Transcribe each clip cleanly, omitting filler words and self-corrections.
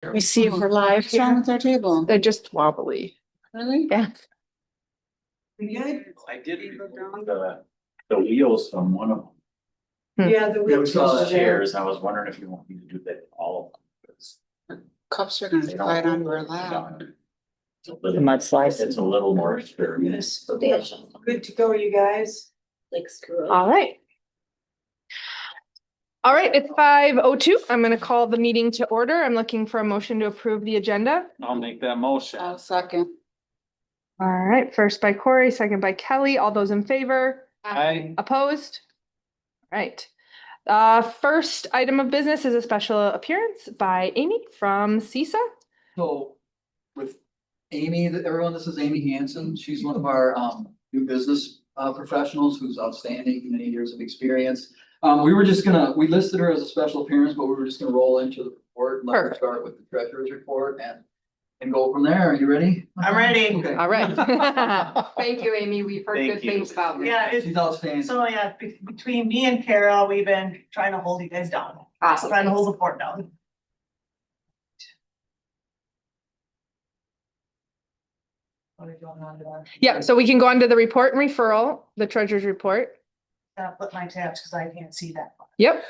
We see if we're live. What's wrong with our table? They're just wobbly. Really? Yeah. We good? I did remove the wheels from one of Yeah, the them. wheels Those are there. chairs, I was wondering if you want me to do that all of them. Cups are gonna They don't slide onto our roll lap. down. It's a The little- mud slice. It's a little more experience. Good to go, you guys. All right. All right, it's 5:02. I'm gonna call the meeting to order. I'm looking for a motion to approve the agenda. I'll make that motion. I'll second. All right, first by Corey, second by Kelly. All those in favor? I, Opposed? All right. First item of business is a special appearance by Amy from CISA. So with Amy, everyone, this is Amy Hansen. She's one of our new business professionals who's outstanding, many years of experience. We listed her as a special appearance, but we were just gonna roll into the report and let her Perfect. start with the treasurer's report and go from there. Are you ready? I'm ready. Okay. All right. Thank you, Amy. We've heard Thank good you. things about you. Yeah, She's outstanding. So yeah, between me and Carol, we've been trying to hold you guys down, Awesome. trying to hold the fort down. What are you going on to Yeah, so we can go on to the report and referral, the treasurer's report. Flip my tabs because I can't see that. Yep.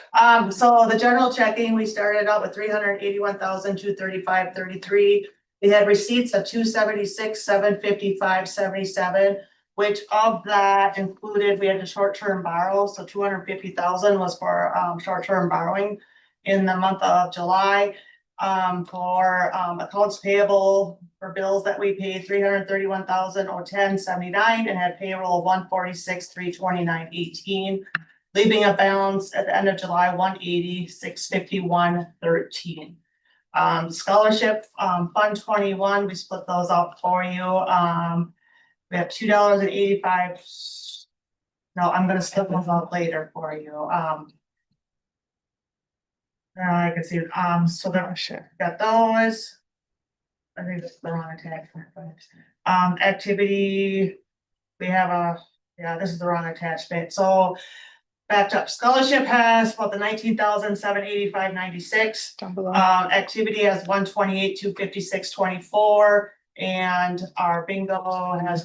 So the general checking, we started out with 381,235.33. We had receipts of 276, 755, 77, which of that included, we had a short-term borrow, so 250,000 was for short-term borrowing in the month of July. For accounts payable for bills that we paid 331,010.79 and had payroll of 146,329.18. Leaving a balance at the end of July, 180,651.13. Scholarship, Fund 21, we split those out for you. We have $2.85. No, I'm gonna split those out later for you. I can see, so there, got those. I think it's the wrong attachment, but, activity, we have this is the wrong attachment, so. Backed up, scholarship has about the 19,785.96. Down below. Activity has 128,256.24, and our bingo has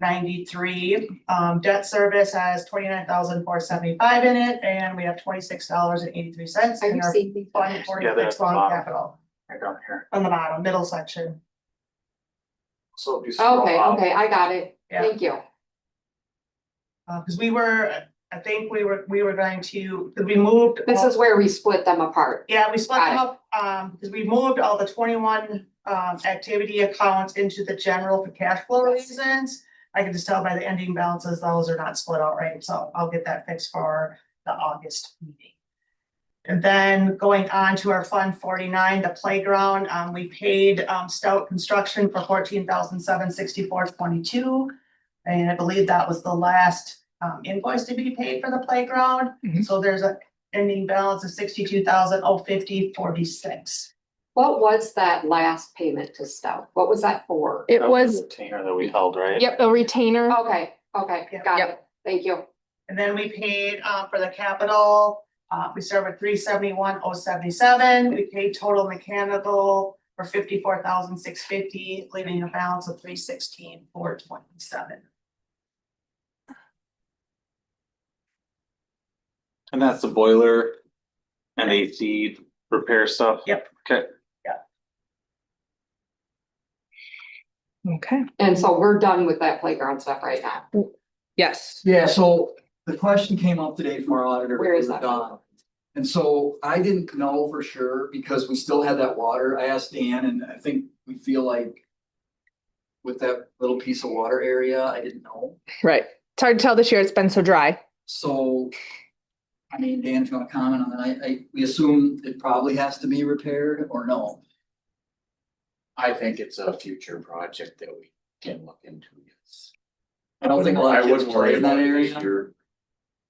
2,739.93. Debt service has 29,475 in it, and we have $26.83 Are in you our seeing these? fund Yeah, 46 that's fund bottom. capital Right down here. on the bottom, middle section. So if you scroll Okay, up- okay, I got it. Yeah. Thank you. Cause we were going to, cause we moved. This all- is where we split them apart. Yeah, we split Got them up, because we moved all the 21 activity accounts into the general for cash flow reasons. I can just tell by the ending balances, those are not split out right, so I'll get that fixed for the August meeting. And then going on to our Fund 49, the playground, we paid Stout Construction for 14,764.22. And I believe that was the last invoice to be paid for the playground. Mhm. So there's a ending balance of 62,050.46. What was that last payment to Stout? What was that for? It That was, the Retainer that we held, right? yep, a retainer. Okay, got Yep. it. Thank you. And then we paid for the capital, we started with 371,077. We paid total mechanical for 54,650, leaving a balance of 316,427. and that's the boiler and AC repair stuff? Yep. Okay. Okay, And so we're done with that playground stuff right now. yes. Yeah, so the question came up today from our auditor. Where is that? Don. And so I didn't know for sure because we still had that water. I asked Dan and I think we feel like with that little piece of water area, I didn't know. Right. It's hard to tell this year. It's been so dry. So, I mean, Dan's gonna comment on that. We assume it probably has to be repaired or no? I think it's a future project that we can look into, yes. I don't think a lot of I kids wouldn't play worry in that about it this area. year.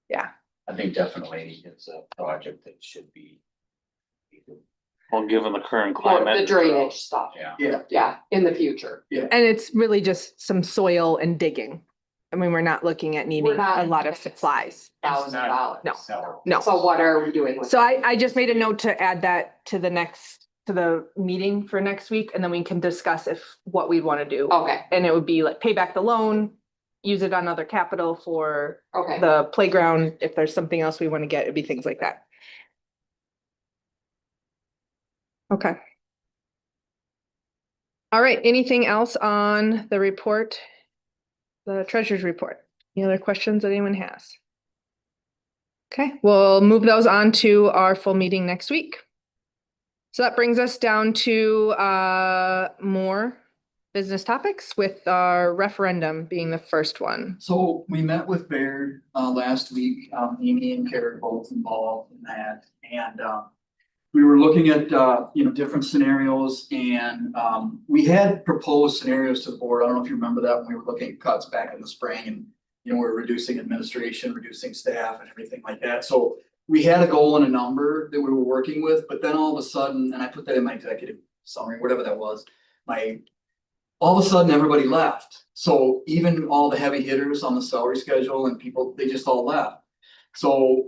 Yeah. I think definitely it's a project that should be. Well, given the current Or climate. the drainage stuff. Yeah. Yeah, Yeah, in the future. And it's really just some soil and digging. I mean, we're not looking at needing We're not- a lot of supplies. $1,000. No. No. So what are we doing with? So I just made a note to add that to the meeting for next week, and then we can discuss what we'd want to do. Okay, And it would be like pay back the loan, use it on other capital for okay. the playground. If there's something else we want to get, it'd be things like that. Okay. All right, anything else on the report? The treasurer's report? Any other questions that anyone has? Okay, we'll move those on to our full meeting next week. So that brings us down to more business topics, with our referendum being the first one. So we met with Baird last week, Amy and Kara both involved in that, and we were looking at different scenarios, and we had proposed scenarios to the board. I don't know if you remember that when we were looking at cuts back in the spring, and we're reducing administration, reducing staff and everything like that. So we had a goal and a number that we were working with, but then all of a sudden, and I put that in my executive summary, whatever that was, all of a sudden, everybody left. So even all the heavy hitters on the salary schedule and people, they just all left. So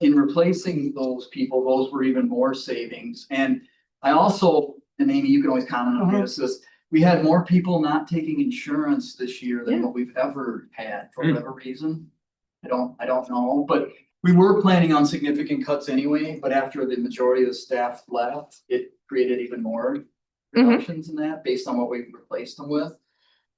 in replacing those people, those were even more savings. And I also, and Amy, you can always comment on this, we had more people not taking insurance this year than Yeah. what we've ever had for whatever reason. I don't know, but we were planning on significant cuts anyway, but after the majority of the staff left, it created even more reductions in that based on what we replaced them with.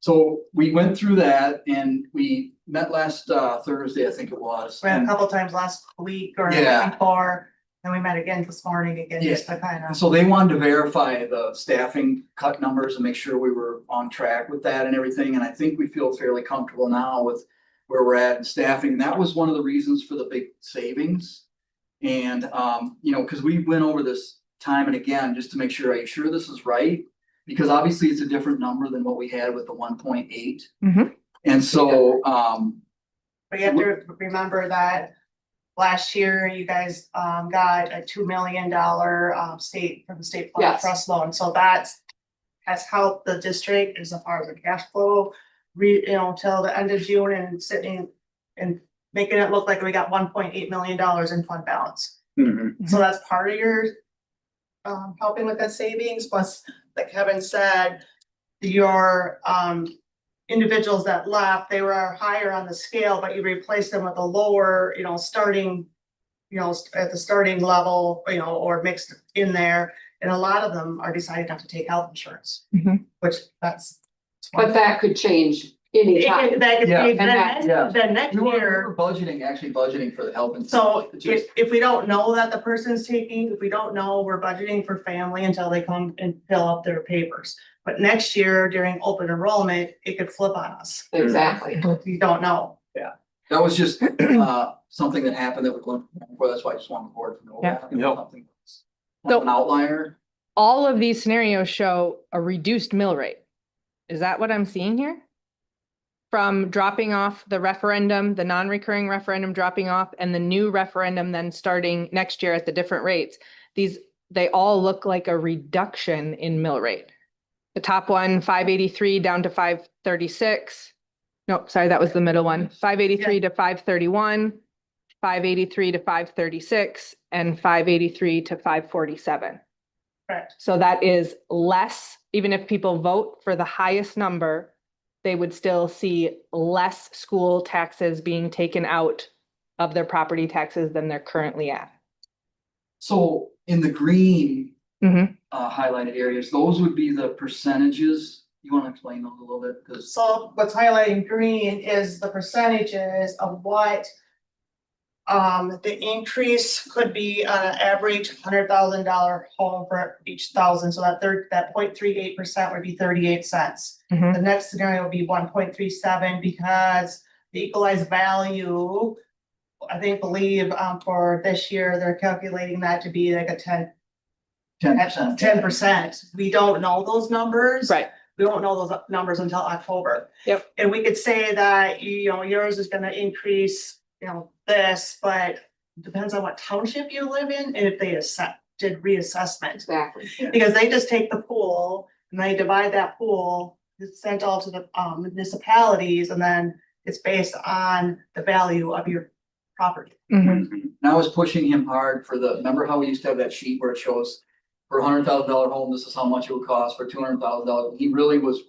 So we went through that and we met last Thursday, I think it was. We had a and- couple times last week or Yeah. before, and we met again this morning again, just to kind And of. so they wanted to verify the staffing cut numbers and make sure we were on track with that and everything. And I think we feel fairly comfortable now with where we're at in staffing. And that was one of the reasons for the big savings. And, because we went over this time and again, just to make sure, are you sure this is right? Because obviously it's a different number than what we had with the 1.8. Mhm. And so, But you have to remember that last year you guys got a $2 million from the state fund Yes. trust loan, so has helped the district as a part of the cash flow. Till the end of June and sitting and making it look like we got $1.8 million in fund balance. So that's part of your helping with that savings, plus, like Kevin said, your individuals that left, they were higher on the scale, but you replaced them with a lower, starting, at the starting level, or mixed in there. And a lot of them are deciding not to take health insurance, Mhm. which that's. But that could change anytime. That could Yeah. be, And that- then next we were year. actually budgeting for the help. And So it just- if we don't know that the person's taking, if we don't know, we're budgeting for family until they come and fill out their papers. But next year during open enrollment, it could flip on us. Exactly. You don't know. That was just something that happened that we're going for. That's why I just wanted the board to know Yeah. that. Yep. Something that's not an outlier. All of these scenarios show a reduced mill rate. Is that what I'm seeing here? From dropping off the referendum, the non-recurring referendum dropping off, and the new referendum then starting next year at the different rates. They all look like a reduction in mill rate. The top one, 583 down to 536. No, sorry, that was the middle one. 583 to 531, 583 to 536, and 583 to 547. Correct. So that is less, even if people vote for the highest number, they would still see less school taxes being taken out of their property taxes than they're currently at. So in the green Mhm. Highlighted areas, those would be the percentages. You want to explain those a little bit? Because So what's highlighting green is the percentages of what the increase could be on an average $100,000 home for each thousand. So that 0.38% would be 38 cents. Mhm. The next scenario would be 1.37 because the equalized value, I believe for this year, they're calculating that to be like a 10%. 10%. We don't know those numbers. Right. We won't know those numbers until October. Yep. And we could say that, yours is gonna increase, this, but depends on what township you live in and if they did reassessment. Exactly. Because they just take the pool and they divide that pool it's sent all to the municipalities, and then it's based on the value of your property. Mhm. And I was pushing him hard for remember how we used to have that sheet where it shows for $100,000 home, this is how much it would cost for $200,000. He really was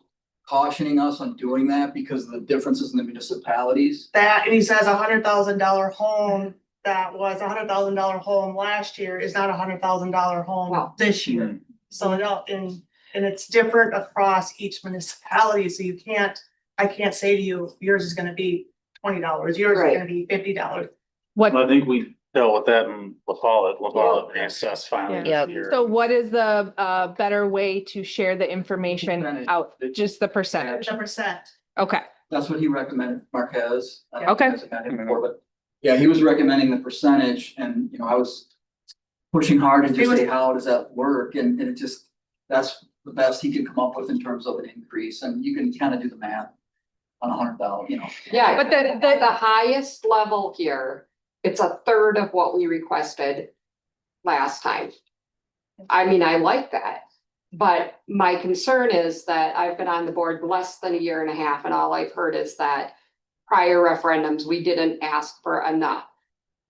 cautioning us on doing that because of the differences in the municipalities. That, and he says $100,000 home, that was $100,000 home last year is not $100,000 home Wow. this year. So, no, and it's different across each municipality, so I can't say to you, yours is gonna be $20, yours is Right. gonna be $50. What, I think we dealt with that in La Follette reassessed finally Yeah. this year. so what is the better way to share the information Percentage. out, just the percentage? 10%. Okay, That's what he recommended, Marquez. I Yeah. Okay. hasn't met him before, but yeah, he was recommending the percentage and, I was pushing hard to He just was- say, how does that work? And it just, that's the best he could come up with in terms of an increase. And you can kind of do the math on $100,000, Yeah, But but the- the highest level here, it's a third of what we requested last time. I mean, I like that, but my concern is that I've been on the board less than a year and a half, and all I've heard is that prior referendums, we didn't ask for enough.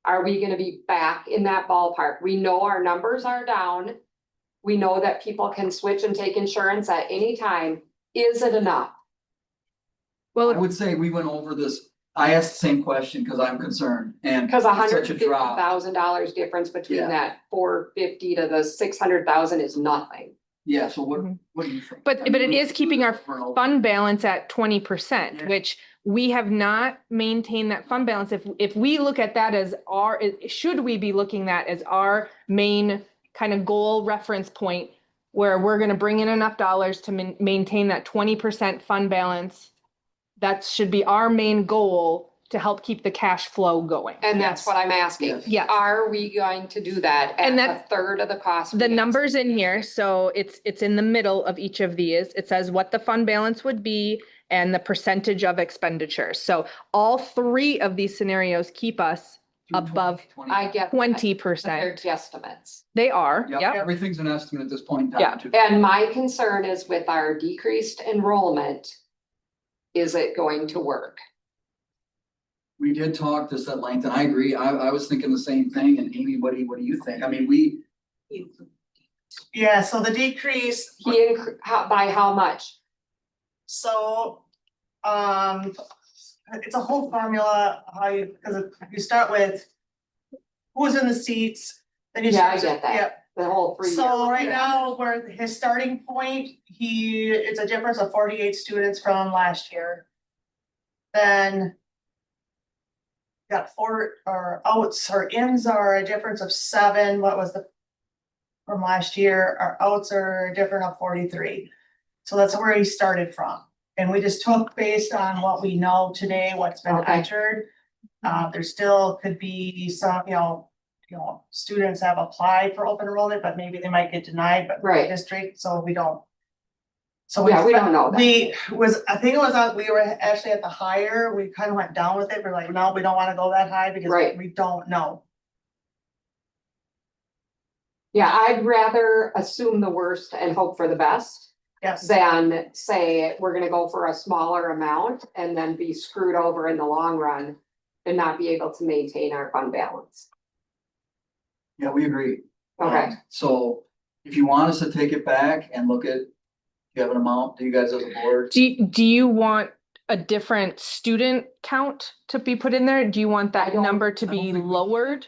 Are we gonna be back in that ballpark? We know our numbers are down. We know that people can switch and take insurance at any time. Is it enough? I well, would say we went over this. I asked the same question because I'm concerned and Cause it's $150,000 such a drop. difference between Yeah. that 450 to the 600,000 is nothing. Yeah, so Mhm. what do you think? But- I mean, but it we- is keeping our over and over. fund balance at 20%, Yeah. which we have not maintained that fund balance. If we look at that as our, should we be looking at as our main kind of goal reference point where we're gonna bring in enough dollars to maintain that 20% fund balance? That should be our main goal to help keep the cash flow going. And that's what I'm asking. Yes. Yes. Are we going to do that And at a that- third of the cost? The we numbers in here, so it's in the middle of each of these. It says what the fund balance would be and the percentage of expenditures. So all three of these scenarios keep us above 20. I get. that, 20%. But they're guesstimates. They are, Yep, yep. everything's an estimate at this point in Yeah. time. too. And my concern is with our decreased enrollment, is it going to work? We did talk this at length and I agree. I was thinking the same thing. And Amy, what do you think? I mean, Yeah, so the decrease, By how much? so, it's a whole formula, how you, because you start with who's in the seats, then you. Yeah, I get that. Yep. The whole 3 years? So right now, where his starting point, it's a difference of 48 students from last year. Then. Got our ins are a difference of 7, what was from last year, our outs are a different of 43. So that's where he started from, and we just took based on what we know today, what's been Okay. entered. There still could be some, students have applied for open enrollment, but maybe they might get denied, but Right. district, so we don't. So Yeah, we don't know that. We were actually at the higher, we kind of went down with it, we're like, no, we don't wanna go that high because Right. we don't know. Yeah, I'd rather assume the worst and hope for the best Yes, than say we're gonna go for a smaller amount and then be screwed over in the long run and not be able to maintain our fund balance. yeah, we agree. Okay, So if you want us to take it back and look at, you have an amount, do you guys as a board? Do you want a different student count to be put in there? Do you want I that don't- number to I don't be think we- lowered?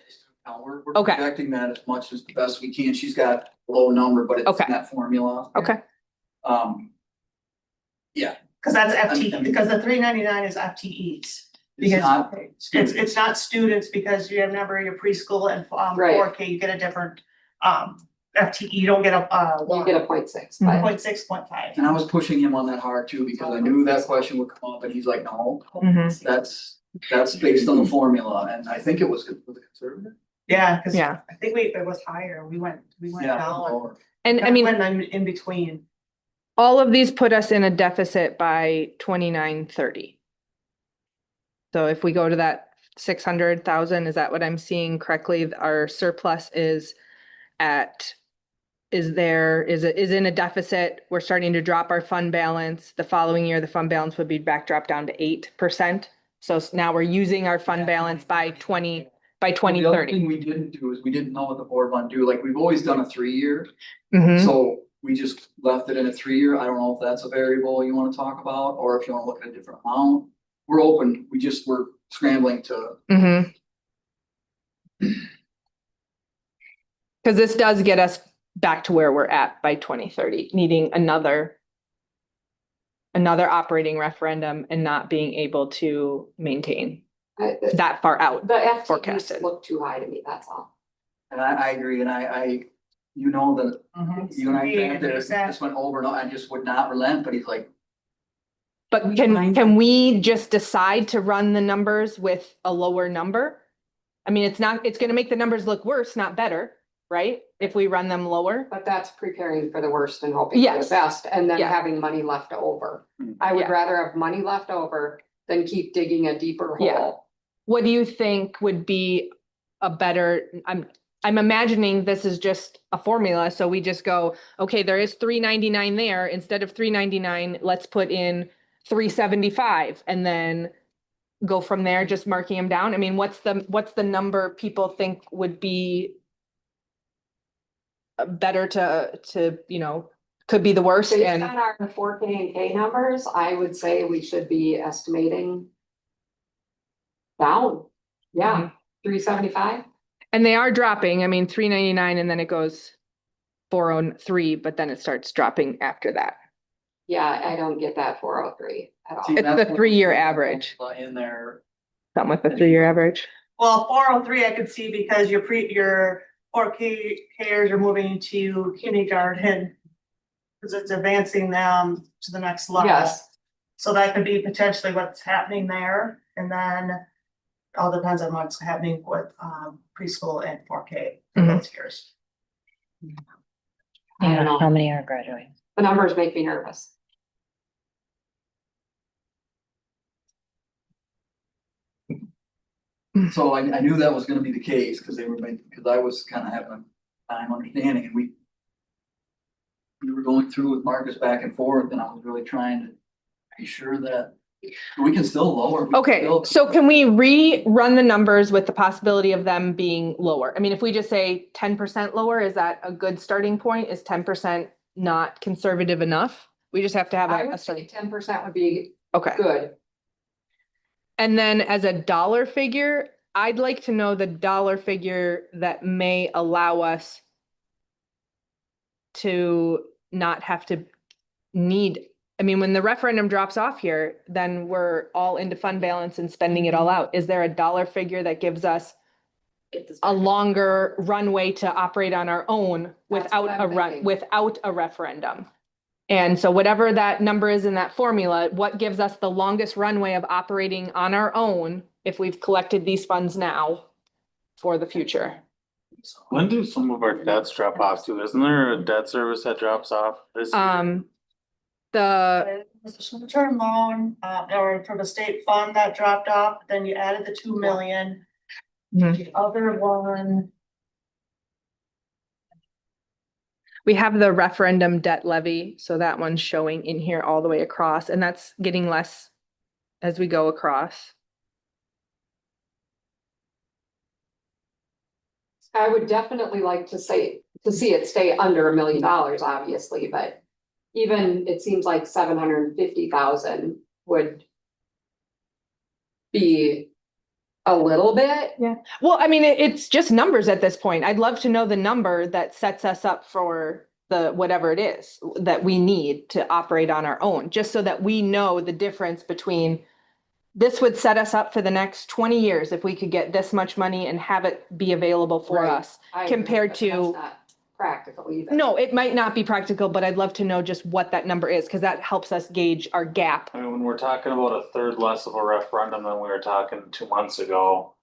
We're Okay. projecting that as much as the best we can. She's got a low number, but it's Okay. in that formula. Okay, cause that's FTE, I'm- because the 399 is FTEs. It's Because not. it's not students, because you have number your preschool and Right. 4K, you get a different FTE, you don't get a you get a 0.6, Mhm. but 0.6, 0.5. And I was pushing him on that hard too, because I knew that question would come up and he's like, no, Mhm. that's based on the formula. And I think it was conservative. Yeah, cause Yeah. I think it was higher, we went Yeah. down. lower. and I mean, Went in between. all of these put us in a deficit by 2930. So if we go to that 600,000, is that what I'm seeing correctly? Our surplus is at is in a deficit. We're starting to drop our fund balance. The following year, the fund balance would be drop down to 8%. So now we're using our fund balance by 2030. The other thing we didn't do is we didn't know what the board wanted to do. Like, we've always done a 3-year. Mhm. So we just left it in a 3-year. I don't know if that's a variable you want to talk about, or if you want to look at a different amount. We're open. We're scrambling to. Mhm. Cause this does get us back to where we're at by 2030, needing another operating referendum and not being able to maintain The that far out. FTEs forecasted. look too high to me, that's all. And I agree, and you know, that you and I, Mhm. just went over, and I just would not relent, but he's like, But can we just decide to run the numbers with a lower number? I mean, it's gonna make the numbers look worse, not better, right? If we run them lower. But that's preparing for the worst and hoping for the Yes. best, and then Yeah. having money left over. Hmm. I would Yeah. rather have money left over than keep digging a deeper Yeah. hole. What do you think would be a better, I'm imagining this is just a formula, so we just go, okay, there is $3.99 there, instead of $3.99, let's put in $3.75 and then go from there, just marking them down. I mean, what's the number people think would be better to, could be the worst Based and, on our 4K and K numbers, I would say we should be estimating down, yeah, 375. and they are dropping, I mean, $3.99 and then it goes 403, but then it starts dropping after that. Yeah, I don't get that 403 at all. see, It's that's the what- 3-year average. In there. Something with the 3-year average. Well, 403 I could see because your 4Kers are moving to kindergarten. Cause it's advancing them to the next level. Yes, So that could be potentially what's happening there, and then all depends on what's happening with preschool and 4K for Mhm. those years. I don't know. How many are graduating? The numbers make me nervous. So I knew that was gonna be the case, because I was kind of having a time understanding, and we were going through with Marcus back and forth, and I was really trying to be sure that we can still lower. we can Okay, still- so can we rerun the numbers with the possibility of them being lower? I mean, if we just say 10% lower, is that a good starting point? Is 10% not conservative enough? We just have to have I a would say starting, 10% would be okay. good. And then as a dollar figure, I'd like to know the dollar figure that may allow us to not have to need, I mean, when the referendum drops off here, then we're all into fund balance and spending it all out. Is there a dollar figure that gives us a longer runway to operate on our own That's what I'm thinking. without a referendum? And so whatever that number is in that formula, what gives us the longest runway of operating on our own if we've collected these funds now for the future? When do some of our debts drop off too? Isn't there a debt service that drops off this year? The, It's a short-term loan, or from the state fund that dropped off, then you added the 2 million. Mhm. The other one, we have the referendum debt levy, so that one's showing in here all the way across, and that's getting less as we go across. I would definitely like to see it stay under $1 million, obviously, but even it seems like 750,000 would be a little bit. Well, I mean, it's just numbers at this point. I'd love to know the number that sets us up for the, whatever it is that we need to operate on our own, just so that we know the difference between, this would set us up for the next 20 years if we could get this much money and have it be available for Right. us. I agree, Compared but to- that's not practical either. No, it might not be practical, but I'd love to know just what that number is, because that helps us gauge our gap. I mean, when we're talking about a third less of a referendum than we were talking 2 months ago.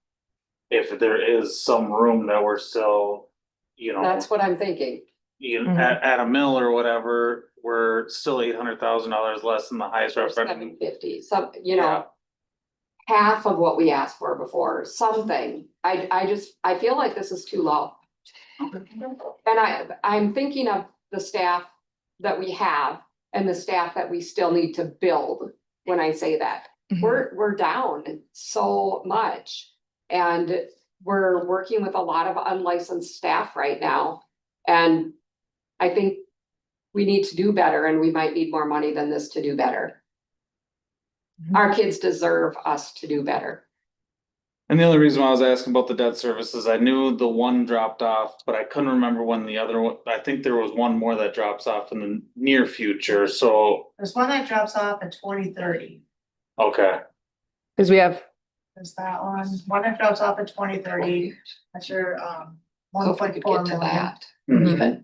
If there is some room that we're still, That's what I'm thinking. Mhm. at a mill or whatever, we're still $800,000 less than the highest Or referendum. 750, some, half of what we asked for before, something. I feel like this is too low. And I'm thinking of the staff that we have and the staff that we still need to build when I say that. We're down so much. And we're working with a lot of unlicensed staff right now. And I think we need to do better, and we might need more money than this to do better. Our kids deserve us to do better. And the only reason why I was asking about the debt service is I knew the one dropped off, but I couldn't remember when the other one, I think there was one more that drops off in the near future, so, There's one that drops off in 2030. okay. Cause we have, There's that one that drops off in 2030. That's your, So one if we point could four get to million. that, Mhm. even.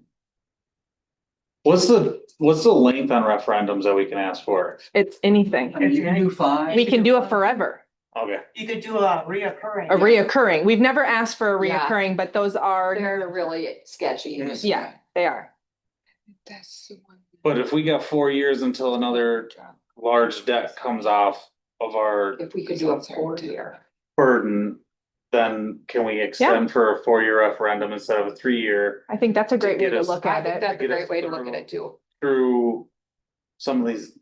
What's the length on referendums that we can ask for? it's anything. I mean, you can do 5. We can do it forever, Okay, You could do a reoccurring. a reoccurring. We've never asked for a Yeah. reoccurring, but those are, They're really sketchy. yeah, they are. but if we got 4 years until another large debt comes off of our If we could do a 4-year. burden, then can we extend for a 4-year referendum instead of a 3-year I think that's a great way get to us- look I at think it. that's a Get us great way to look at through. it too. through some of these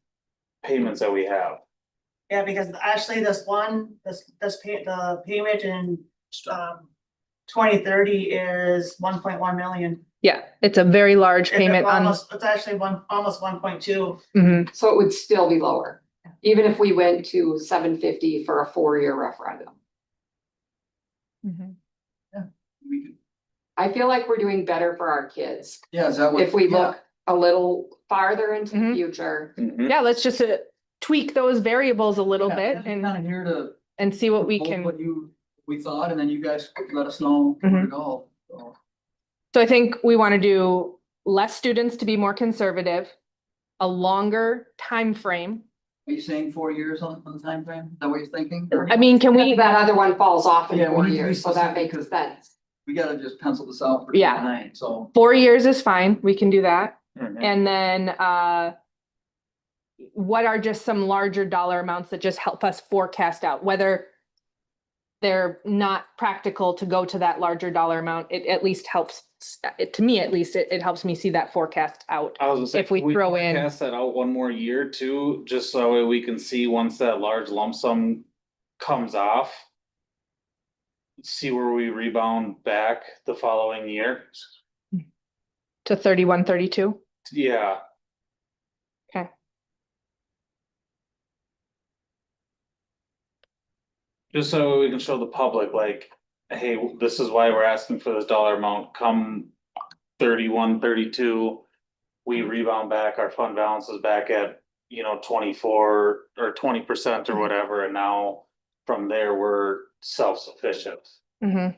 payments that we have? Yeah, because actually this one, the payment in, 2030 is 1.1 million. Yeah, it's a very large It's payment on, almost, it's actually almost 1.2. Mhm. So it would still be lower, even if we went to 750 for a 4-year referendum. Mhm. We could- I feel like we're doing better for our kids Yeah, is that what? if we yeah. look a little farther into the Mhm. future. Mhm. Yeah, let's just tweak those variables a little Yeah, bit I'm and, kind of here to. and see what we propose can. What we thought, and then you guys let us know where to Mhm. go. So, So I think we want to do less students to be more conservative, a longer time frame. are you saying 4 years on the timeframe? Is that what you're thinking? I mean, can we, That other one falls off in Yeah, we 4 need to be years, so that specific makes 'cause- sense. We gotta just pencil this out for Yeah. tonight, so. 4 years is fine, we can do that. Mhm. And then, what are just some larger dollar amounts that just help us forecast out, whether they're not practical to go to that larger dollar amount, it at least helps, to me at least, it helps me see that forecast out. I was gonna say, If we can throw in- forecast that out one more year too, just so that way we can see once that large lump sum comes off. See where we rebound back the following year. To 31, 32. Yeah, Okay. just so we can show the public like, hey, this is why we're asking for this dollar amount, come 31, 32. We rebound back, our fund balance is back at, 24 or 20% or whatever, and now from there, we're self-sufficient. Mhm.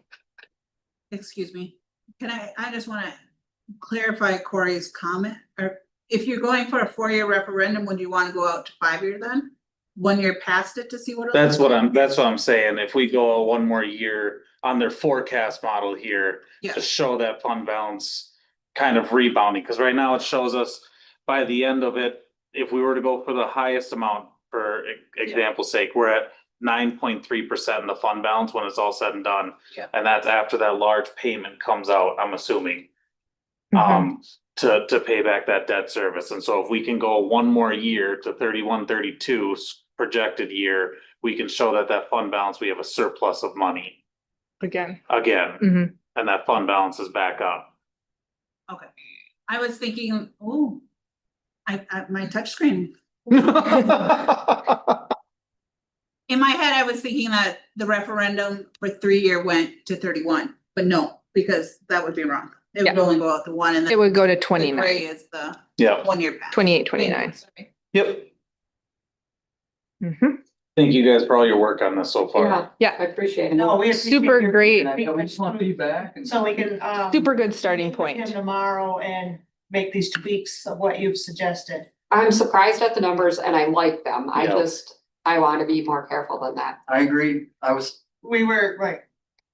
Excuse me, I just wanna clarify Corey's comment, or if you're going for a 4-year referendum, would you wanna go out to 5-year then? 1 year past it to see what? it That's looks what I'm saying, if we go one more year on their forecast model here, Yeah. to show that fund balance kind of rebounding, cause right now it shows us by the end of it, if we were to go for the highest amount, for example's sake, we're at 9.3% in the fund balance when it's all said and done. Yeah. And that's after that large payment comes out, I'm assuming. Mhm. To pay back that debt service, and so if we can go one more year to 31, 32 projected year, we can show that that fund balance, we have a surplus of money Again. again, Mhm. and that fund balance is back up. Okay, I was thinking, my touchscreen, in my head, I was thinking that the referendum for 3-year went to 31, but no, because that would be wrong. It would Yeah. only go out to 1 and It then would go to the 29, gray is the Yeah, 1 year pass. 28, 29. yep, Mhm. thank you guys for all your work on this so Yeah, far. Yeah, I appreciate it. No, we appreciate super your great, feedback. We just want feedback and. So we can, super good starting meet with him point. tomorrow and make these tweaks of what you've suggested. I'm surprised at the numbers and I like them. Yeah. I want to be more careful than that. I agree, We were right,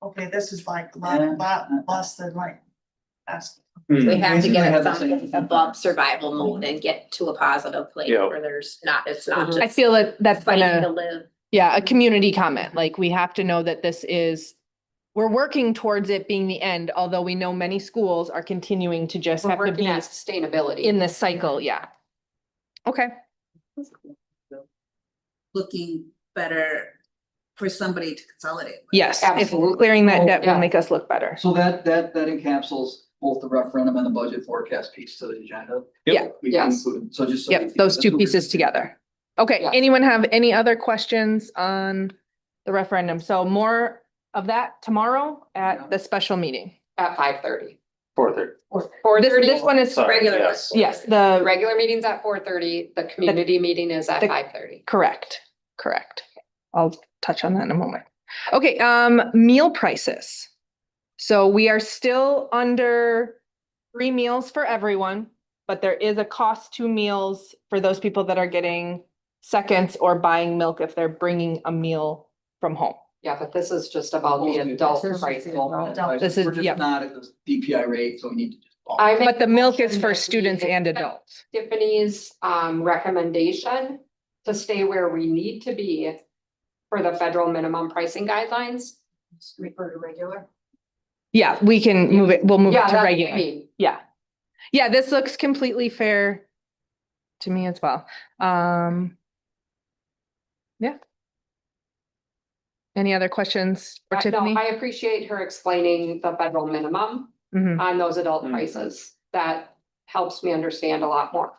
okay, this is like a lot less than like. That's, Hmm. We have to Basically, I get had it the from same- above survival mode and get to a positive place Yeah. where it's not I just feel that that's fighting to gonna, live. yeah, a community comment, like we have to know that this is, we're working towards it being the end, although we know many schools are continuing to just We're have to working be at sustainability. in this cycle, yeah. Okay, Looking better for somebody to consolidate. with. yes, if Absolutely. clearing that Oh, debt will yeah. make us look better. So that encapsulates both the referendum and the budget forecast piece to the agenda. Yeah. We can Yes. include- So just. so Yep, we- those that's two what we're pieces doing. together. Okay, Yes. anyone have any other questions on the referendum? So more of that tomorrow Yeah. at the special meeting. At 5:30. 4:30. 4:30. This one is Sorry, Regular. yes. yes, The the, regular meeting's at 4:30, the community meeting is at the- 5:30. correct. I'll touch on that in a moment. Okay, meal prices. So we are still under 3 meals for everyone, but there is a cost to meals for those people that are getting seconds or buying milk if they're bringing a meal from home. Yeah, but this is just about the adult price. This is- We're just yep. not at the DPI rate, so we need to just. bump I it. make But the milk is motion for that we students and accept adults. Tiffany's recommendation to stay where we need to be for the federal minimum pricing guidelines. Refer to regular? Yeah, we can move it, we'll move Yeah, it that's to what I regular. mean. Yeah. Yeah, this looks completely fair to me as well. Yeah. Any other questions for No, Tiffany? I appreciate her explaining the federal minimum Mhm. on those adult Mhm. prices. That helps me understand a lot more.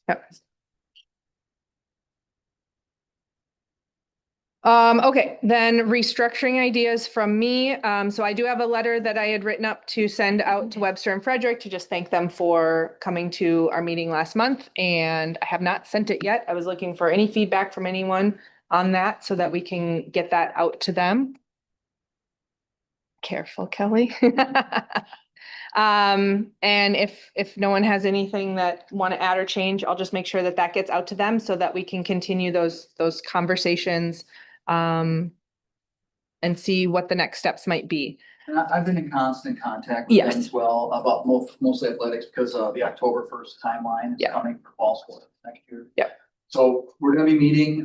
Yep. Okay, then restructuring ideas from me. So I do have a letter that I had written up to send out to Webster and Frederick to just thank them for coming to our meeting last month, and I have not sent it yet. I was looking for any feedback from anyone on that so that we can get that out to them. Careful, Kelly. And if no one has anything that want to add or change, I'll just make sure that that gets out to them so that we can continue those conversations. And see what the next steps might be. And I've been in constant contact with them Yes. as well about mostly athletics because the October 1st timeline is Yeah. coming for fall sports next year. Yep. So we're gonna be meeting,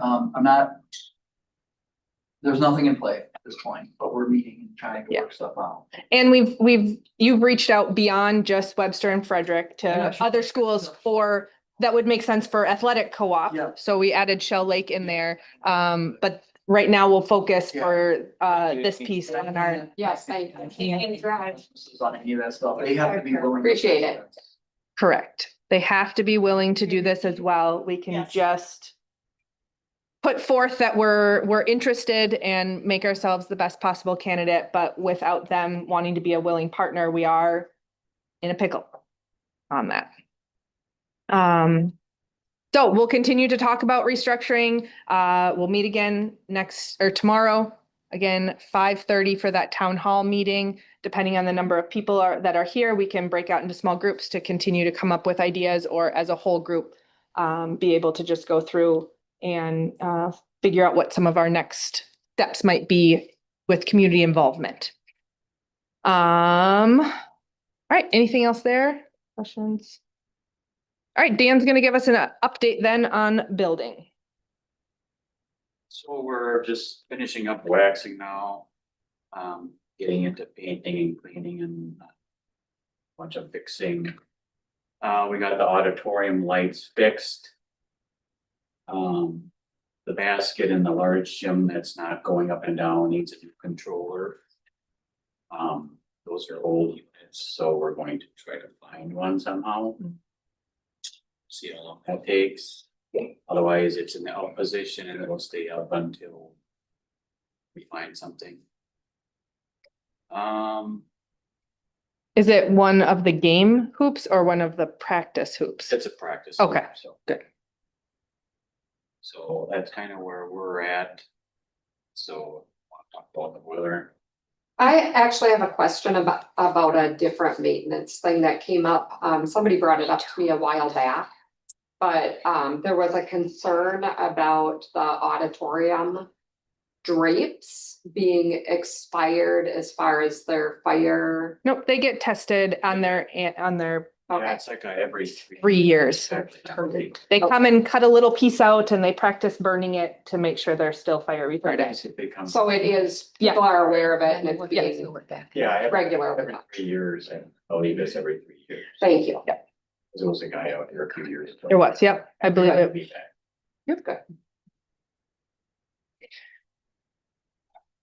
there's nothing in play at this point, but we're meeting and trying to Yeah. work stuff out. And you've reached out beyond just Webster and Frederick Yeah, to sure. other schools that would make sense for athletic co-op. Yeah. So we added Shell Lake in there. But right now we'll focus Yeah. for this piece on our, Yes, thank you. This is on any of that stuff. They have to be willing. to- Appreciate it. correct. They have to be willing to do this as well. We can Yes. just put forth that we're interested and make ourselves the best possible candidate, but without them wanting to be a willing partner, we are in a pickle on that. So we'll continue to talk about restructuring. We'll meet again tomorrow. Again, 5:30 for that town hall meeting. Depending on the number of people that are here, we can break out into small groups to continue to come up with ideas, or as a whole group, be able to just go through and figure out what some of our next steps might be with community involvement. All right, anything else there? Questions? All right, Dan's gonna give us an update then on building. So we're just finishing up waxing now. Getting into painting and cleaning and a bunch of fixing. We got the auditorium lights fixed. The basket in the large gym that's not going up and down needs a new controller. Those are old units, so we're going to try to find one somehow. See how long that takes. Otherwise, it's in the out position and it'll stay up until we find something. Is it one of the game hoops or one of the practice hoops? It's a practice. Okay, So. good. So that's kind of where we're at. So I'll talk about the weather. I actually have a question about a different maintenance thing that came up. Somebody brought it up to me a while back. But there was a concern about the auditorium drapes being expired as far as their fire. Nope, they get tested on their Yeah, Okay, it's like every 3 years. Exactly. They come and cut a little piece out and they practice burning it to make sure they're still fire retardant. They come. so it is, Yeah. people are aware of it and it's Yeah. being Yeah, regularly. every 3 years, I believe it's every 3 years. Thank you. There was a guy out here a few years ago. There was, yep, I believe Had to it. be back. You're good.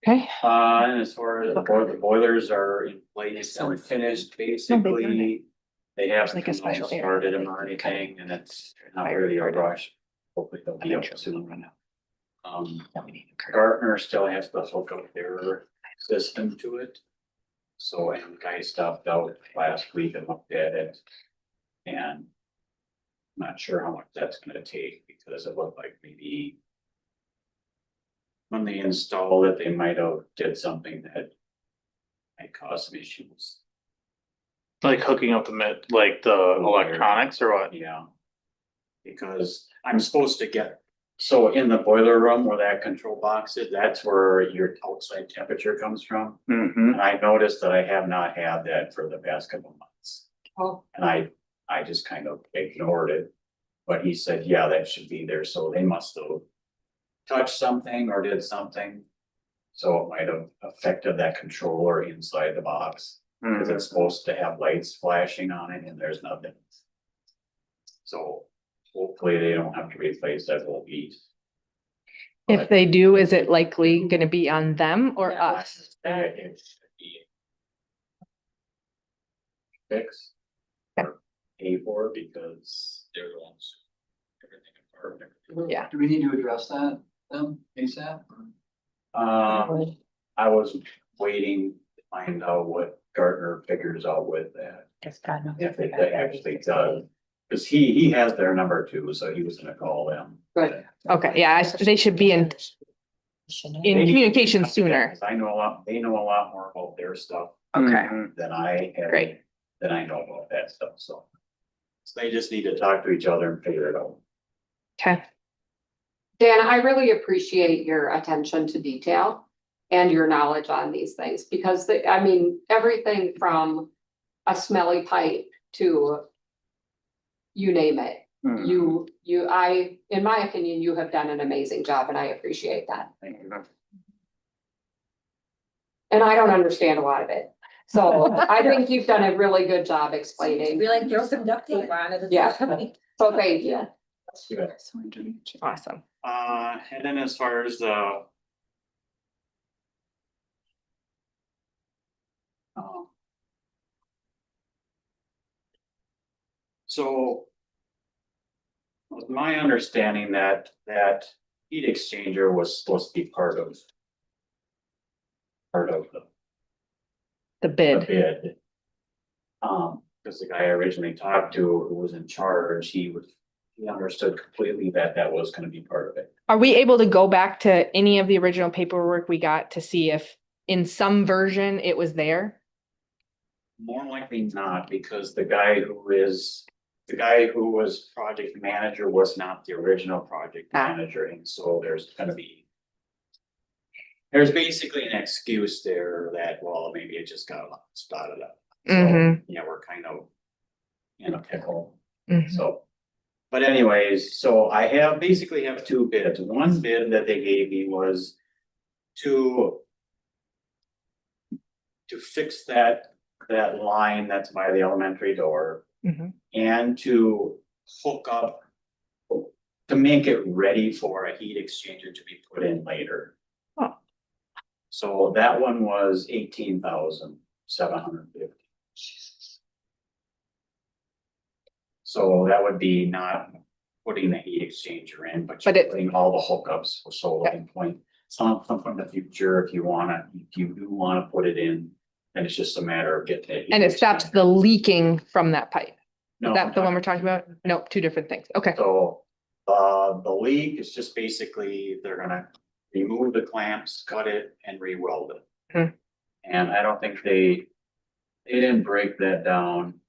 Okay, And as far as the boilers are in place and finished, basically. They haven't like a special area started that them they or can cut anything, and it's not fire really a retardant. rush. Hopefully they'll be up Eventually they'll run soon. then we need a curtain. Gartner still has to hook up their system to it. So, and guy stopped out last week and looked at it. And I'm not sure how much that's gonna take, because it looked like maybe when they installed it, they might have did something that might cause some issues. Like hooking up like the electronics or what? Yeah. Because I'm supposed to get, so in the boiler room where that control box is, that's where your outside temperature comes from. Mm-hmm. And I noticed that I have not had that for the past couple of months. Oh, And I just kind of ignored it. But he said, yeah, that should be there, so they must have touched something or did something. So it might have affected that controller inside the box, because it's supposed to have lights flashing on it and there's nothing. So hopefully they don't have to replace that whole piece. If they do, is it likely gonna be on them or Yeah. us? That it should be fixed. Okay. Or pay for, because they're the ones. Everything apart. Yeah. Do we need to address that, ASAP? I was waiting to find out what Gartner figures out with that, if it actually does. Cause he has their number too, so he was gonna call them. Good. Okay, yeah, they should be in communication sooner. 'Cause I know a lot, they know a lot more about their stuff Okay, than I have. Great. Than I know about that stuff, so. So they just need to talk to each other and figure it out. okay. Dan, I really appreciate your attention to detail and your knowledge on these things, because I mean, everything from a smelly pipe to you name it. In my opinion, you have done an amazing job and I appreciate that. Thank you. And I don't understand a lot of it. So I think you've done a really good job explaining. We like throw some duct tape on it. Yeah. So thank you. Good. Awesome. And then as far as the. So. With my understanding that heat exchanger was supposed to be part of. Part of The the bid. bid. Because the guy I originally talked to, who was in charge, he understood completely that that was gonna be part of it. Are we able to go back to any of the original paperwork we got to see if in some version it was there? More likely not, because the guy who was project manager was not the original project Ah. manager, and so there's gonna be. There's basically an excuse there that, well, maybe it just got spotted up. So, Mhm. yeah, we're kind of in a pickle, Mhm. so. But anyways, so I basically have two bids. One bid that they gave me was to fix that line that's by the elementary door. Mhm. And to hook up. To make it ready for a heat exchanger to be put in later. Oh. So that one was 18,750. So that would be not putting the heat exchanger in, but But you're it- putting all the hookups for solar and point. Some from the future, if you do wanna put it in, then it's just a matter of getting it. And it stops the leaking from that pipe. No, Is that the one we're talking about? Nope, two different things. Okay. So, the leak is just basically, they're gonna remove the clamps, cut it and re-weld it. Hmm. And I don't think they didn't break that down.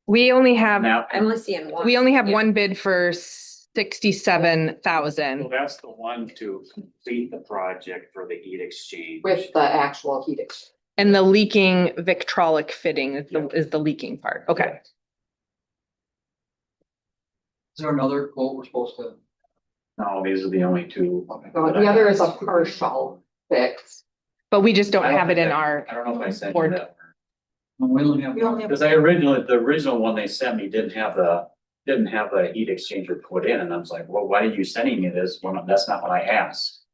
We only have, Now, I'm only seeing one. we only have Yeah. one bid for 67,000. so that's the one to complete the project for the heat exchange. With the actual heat exchange. And the leaking Victrolic fitting is the leaking part. Okay. Is there another quote we're supposed to? No, these are the only two. So the other is a partial fix. But we just don't I don't have it think in I- our, I don't know if I sent you board. that. We only have. We only have- Because the original one they sent me didn't have the heat exchanger put in, and I was like, well, why are you sending me this? Well, that's not what I asked.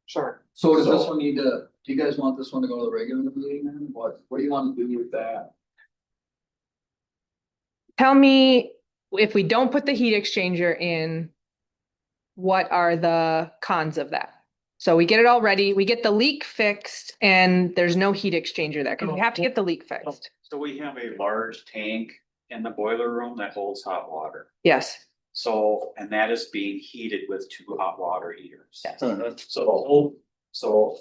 Sure. So does this So- one need to, do you guys want this one to go to the regular meeting then? What do you want to do with that? tell me, if we don't put the heat exchanger in, what are the cons of that? So we get it all ready, we get the leak fixed, and there's no heat exchanger there, because we have to get the leak fixed. So we have a large tank in the boiler room that holds hot water. Yes, So, and that is being heated with 2 hot water heaters. Yes. So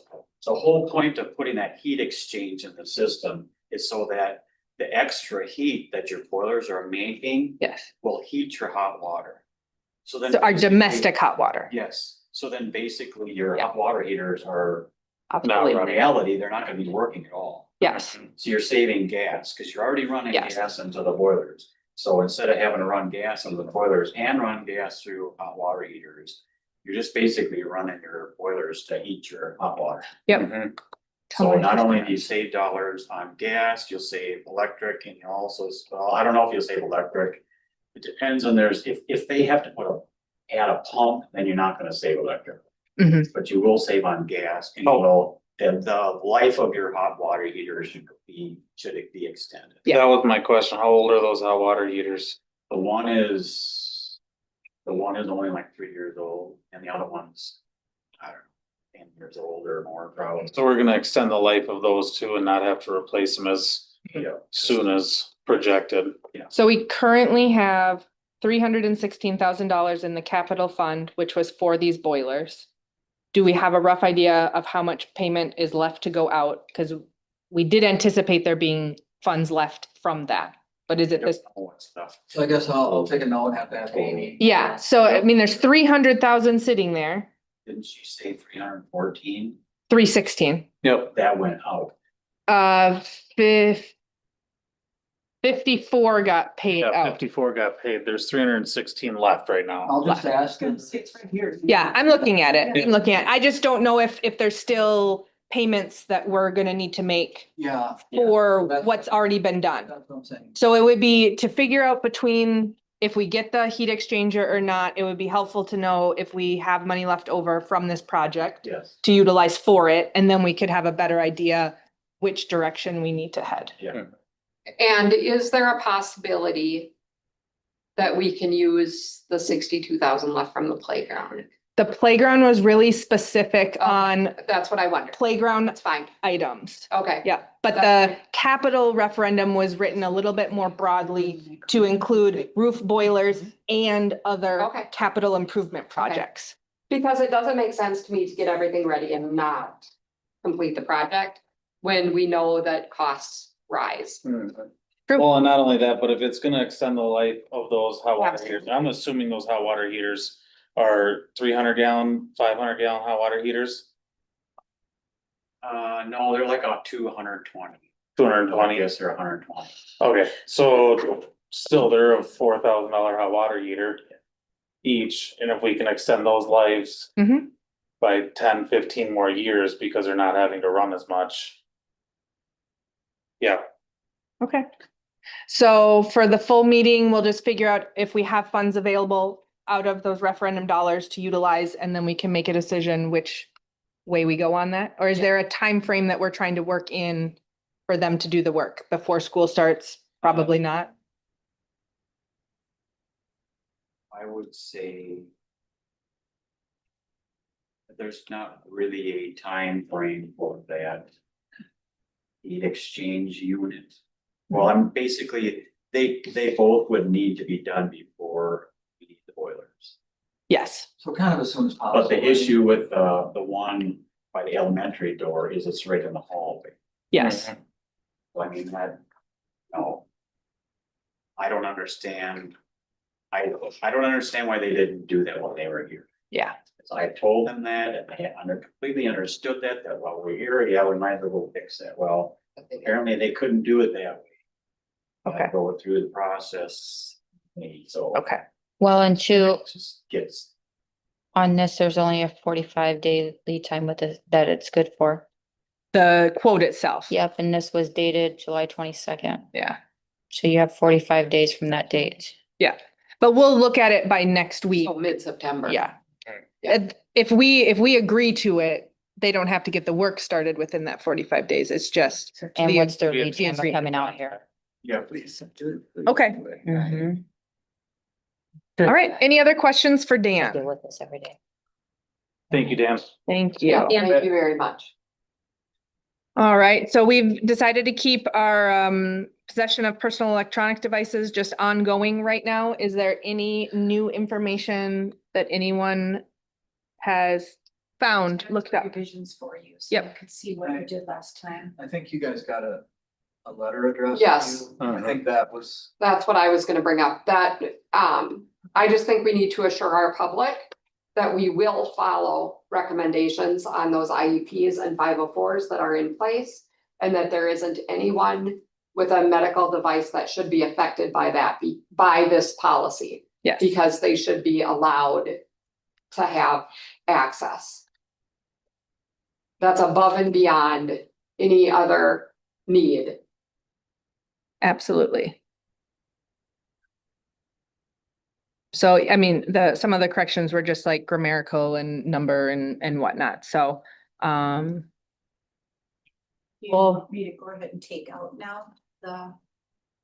the whole point of putting that heat exchange in the system is so that the extra heat that your boilers are making yes. will heat your hot water. So then. So our basically- domestic hot water. Yes, so then basically your Yeah. hot water heaters are, Obsolete. in reality, they're not gonna be working at all. Yes, So you're saving gas, cause you're already running Yes. gas into the boilers. So instead of having to run gas into the boilers and run gas through hot water heaters, you're just basically running your boilers to heat your hot water. Yep. So Totally. not only do you save dollars on gas, you'll save electric, and you also, well, I don't know if you'll save electric. It depends on if they have to add a pump, then you're not gonna save electric. Mhm. But you will save on gas, and you will, the life of your hot water heater should be extended. Yeah. That was my question. How old are those hot water heaters? The one is only like 3 years old, and the other one's, I don't know, 10 years old or more probably. So we're gonna extend the life of those two and not have to replace them as Yeah. soon as projected. so we currently have $316,000 in the capital fund, which was for these boilers. Do we have a rough idea of how much payment is left to go out? Because we did anticipate there being funds left from that, but is it this? Stuff. So I guess I'll take a note and have that Amy. Yeah, so I mean, there's 300,000 sitting there, Didn't she say 314? 316. Yep. That went out. Fif- 54 got paid Yeah, out. 54 got paid. There's 316 left right now. I'll just ask him. It's right here. Yeah, I'm looking at it. I'm looking at, I just don't know if there's still payments that we're gonna need to make Yeah, for That's- what's already been done. that's what I'm saying. So it would be to figure out between if we get the heat exchanger or not, it would be helpful to know if we have money left over from this project Yes. to utilize for it, and then we could have a better idea which direction we need to head. Yeah. And is there a possibility that we can use the 62,000 left from the playground? The playground was really specific Oh. on That's what I wondered. playground That's fine. items. Okay. Yeah, but the That's capital referendum was written a little bit more broadly to include roof boilers and other Okay. capital improvement projects. Because it doesn't make sense to me to get everything ready and not complete the project when we know that costs rise. Well, and not only that, but if it's gonna extend the life of those hot water heaters, Absolutely. I'm assuming those hot water heaters are 300-gallon, 500-gallon hot water heaters, No, they're like about 220. 220. Yes, they're 120. Okay, so still they're a $4,000 hot water heater each, and if we can extend those lives Mhm. by 10, 15 more years because they're not having to run as much. Yeah, Okay. So for the full meeting, we'll just figure out if we have funds available out of those referendum dollars to utilize, and then we can make a decision which way we go on that? Or is Yeah. there a time frame that we're trying to work in for them to do the work before school starts? Probably not. I would say that there's not really a time frame for that heat exchange unit. Well, I'm basically, they both would need to be done before we need the boilers. Yes. So kind of as soon as possible. But the issue with the one by the elementary door is it's right in the hallway. Yes. So I mean, that, no. I don't understand. I don't understand why they didn't do that while they were here. Yeah. So I told them that, and they completely understood that while we're here, yeah, we might as well go fix that. Well, apparently they couldn't do it that way. Okay. Go through the process, so. Okay, Well, and two, It just gets, on this, there's only a 45-day lead time with it that it's good for. the quote itself. Yep, and this was dated July 22nd. Yeah, So you have 45 days from that date. yeah, but we'll look at it by next week. So mid-September. Yeah. Yeah. If we agree to it, they don't have to get the work started within that 45 days. It's just. And the- what's their the lead time of agreement. coming out here? yeah, please. Okay. Mhm. All right, any other questions for I deal Dan? with this every day. Thank you, Dan. Thank Yeah, you. thank you very much. All right, so we've decided to keep our possession of personal electronic devices just ongoing right now. Is there any new information that anyone has found, looked up? Revisions for you, so Yep. you could see what you did last time. I think you guys got a letter addressed. Yes. to you. I think that was, That's what I was gonna bring up, that, I just think we need to assure our public that we will follow recommendations on those IEPs and 504s that are in place, and that there isn't anyone with a medical device that should be affected by that, by this policy, Yes, because they should be allowed to have access. That's above and beyond any other need. absolutely. So, I mean, some of the corrections were just like grammatical and number and whatnot, so, You Well- want me to go ahead and take out now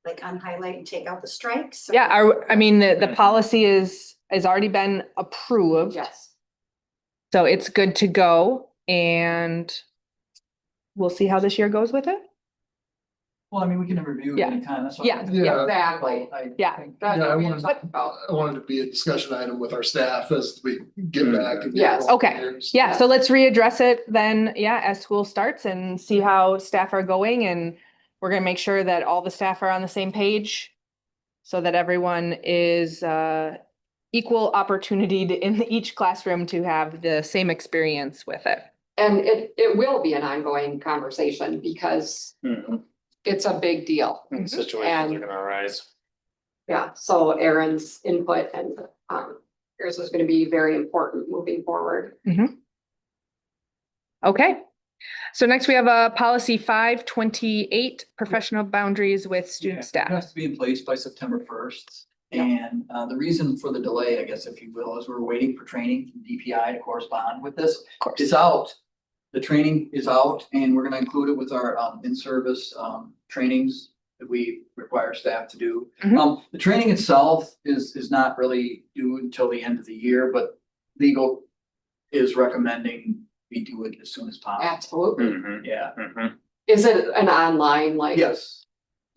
like unhighlight and take out the strikes? yeah, I mean, the policy has already been approved. Yes. So it's good to go, and we'll see how this year goes with it. well, I mean, we can review it Yeah. anytime, that's. Yeah. Exactly. Yeah. That's Yeah, what I we wanted- talked about. I wanted to be a discussion item with our staff as we get back. and get Yes. all Okay. prepared. Yeah, so let's readdress it then, yeah, as school starts and see how staff are going, and we're gonna make sure that all the staff are on the same page so that everyone is equal opportunity in each classroom to have the same experience with it. And it will be an ongoing conversation because it's a big deal. And situations are gonna arise. Yeah, so Aaron's input and yours is gonna be very important moving forward. Okay, so next we have a policy 528, professional boundaries with Yeah, student It staff. has to be in place by September 1st. Yeah. And the reason for the delay, I guess, if you will, is we're waiting for training from DPI to correspond with this. Of course. It's out. The training is out, and we're gonna include it with our in-service trainings that we require staff to do. Mhm. The training itself is not really due until the end of the year, but legal is recommending we do it as soon as possible. Absolutely. Mhm, Yeah, mhm. Is it an online, like? yes.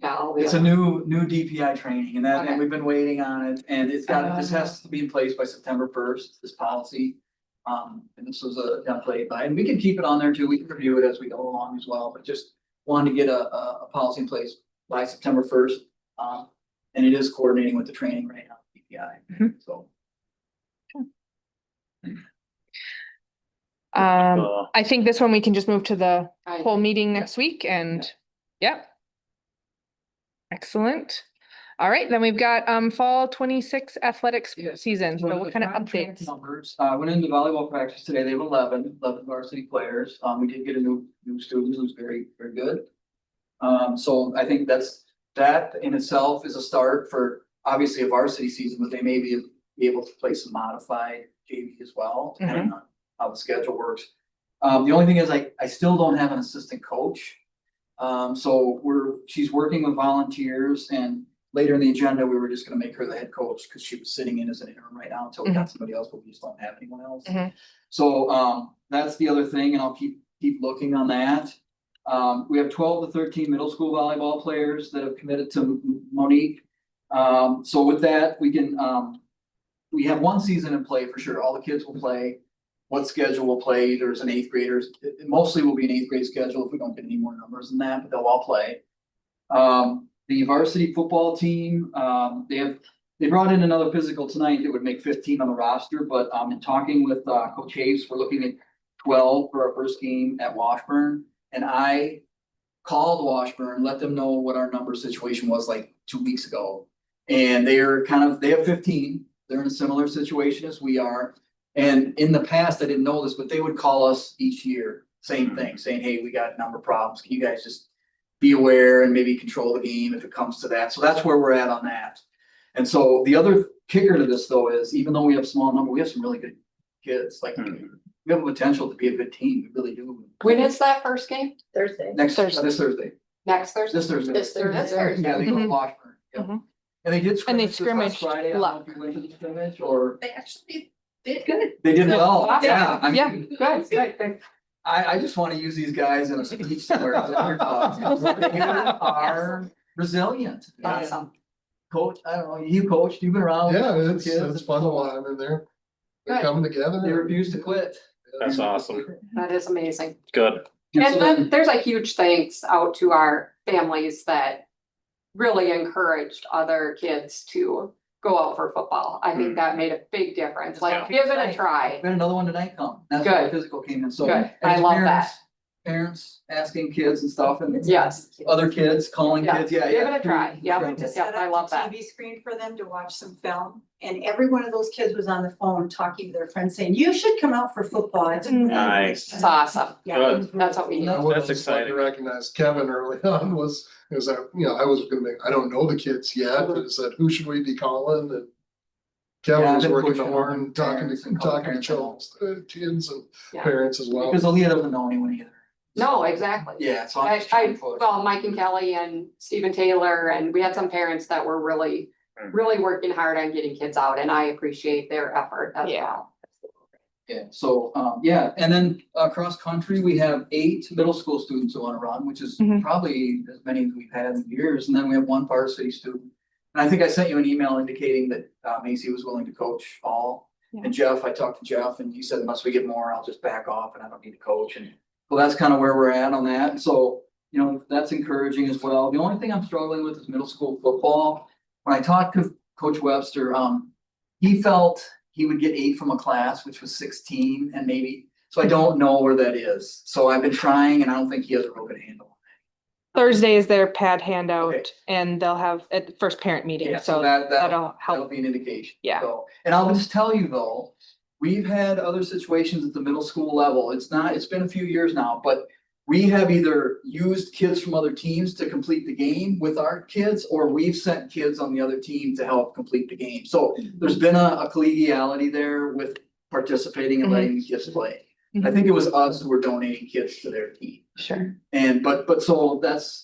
Yeah, all the It's a other- new DPI training, and Okay. we've been waiting on it, and this has to be in place by September 1st, this policy. And this was a template by, and we can keep it on there too, we can review it as we go along as well, but just wanted to get a policy in place by September 1st. And it is coordinating with the training right now, DPI, so. I think this one we can just move to the I- whole meeting next week and, yep. Excellent. All right, then we've got fall 26 athletics season. So what kind of updates? Numbers, went into volleyball practice today, they have 11 varsity players, we did get a new student who's very, very good. So I think that in itself is a start for obviously a varsity season, but they may be able to play some modified JV as well, depending on how the schedule works. The only thing is I still don't have an assistant coach. So she's working with volunteers, and later in the agenda, we were just gonna make her the head coach because she was sitting in as an interim right now until we got somebody else, but we just don't have anyone else. Mhm. So that's the other thing, and I'll keep looking on that. We have 12 to 13 middle school volleyball players that have committed to Monique. So with that, we can, we have one season in play for sure. All the kids will play. What schedule will play? There's an 8th graders. It mostly will be an 8th grade schedule if we don't get any more numbers than that, but they'll all play. The varsity football team, they have They brought in another physical tonight that would make 15 on the roster, but in talking with Coach Hayes, we're looking at 12 for our first game at Washburn. And I called Washburn, let them know what our number situation was like 2 weeks ago. And they have 15. They're in a similar situation as we are. And in the past, I didn't know this, but they would call us each year, same thing, saying, hey, we got number problems. Can you guys just be aware and maybe control the game if it comes to that? So that's where we're at on that. And so the other kicker to this though is even though we have a small number, we have some really good kids. Like we have a potential to be a good team. We really do. When is that first game? Thursday. Next Thursday. this Thursday. Next Thursday? This Thursday. This Thursday. Yeah, they go to Mhm. Washburn. Yep. Mhm. And they did. And they scrimmage this last scrimmaged Friday. I don't know luck. if you went to the scrimmage or They actually did good. they did well. Awesome. Yeah. I Yeah. mean, Good. I just want to use these guys in a speech somewhere. They are resilient. Awesome. Coach, I don't know, you coached, you've been around. Yeah, with it's kids. fun while I'm in there. They're Good. coming together. They refuse to quit. That's awesome. That is amazing. Good. And so And then there's a huge thanks out to our families that really encouraged other kids to go out for football. I think that made a big difference, like give it a try. We had another one tonight come. That's where the Good. physical came in, so. Good. and I it's love parents- Parents asking kids and stuff and. Yes. Other kids calling Yeah. kids, yeah. Give yeah. it a try. Yep. We went to Yep, set I up love the that. TV screen for them to watch some film, and every one of those kids was on the phone talking to their friends saying, you should come out for football. It's really Nice. It's awesome. Yeah, Good. it was really That's what we cool. need. I would That's just like to exciting. recognize Kevin early on was that, I was gonna make, I don't know the kids yet, but it said, who should we be calling? And Yeah, Kevin I've was been working pushing hard on and talking parents to and children, co-parents. kids and Yeah. parents as well. Because Aaliyah doesn't know anyone either. No, exactly. Yeah, so I'm just trying to push. Well, Mike and Kelly and Stephen Taylor, and we had some parents that were really working hard on getting kids out, and I appreciate their effort as Yeah. well. Yeah, so, and then, cross country, we have 8 middle school students who wanna run, which is Mhm. probably as many as we've had in years, and then we have 1 varsity student. And I think I sent you an email indicating that, Macy was willing to coach all. Yeah. And Jeff, I talked to Jeff and he said, unless we get more, I'll just back off and I don't need to coach, and so that's kind of where we're at on that, so, that's encouraging as well. The only thing I'm struggling with is middle school football. When I talked to Coach Webster, he felt he would get 8 from a class, which was 16 and maybe, so I don't know where that is. So I've been trying and I don't think he has a real good handle. Thursday is their pad handout Okay. and they'll have at the first parent meeting, Yeah, so that'll that'll help. be an indication. Yeah. So, and I'll just tell you though, we've had other situations at the middle school level. It's been a few years now, but we have either used kids from other teams to complete the game with our kids, or we've sent kids on the other team to help complete the game. So there's been a collegiality there with participating and letting the kids play. I think it was us who were donating kids to their team. Sure. And, but so that's,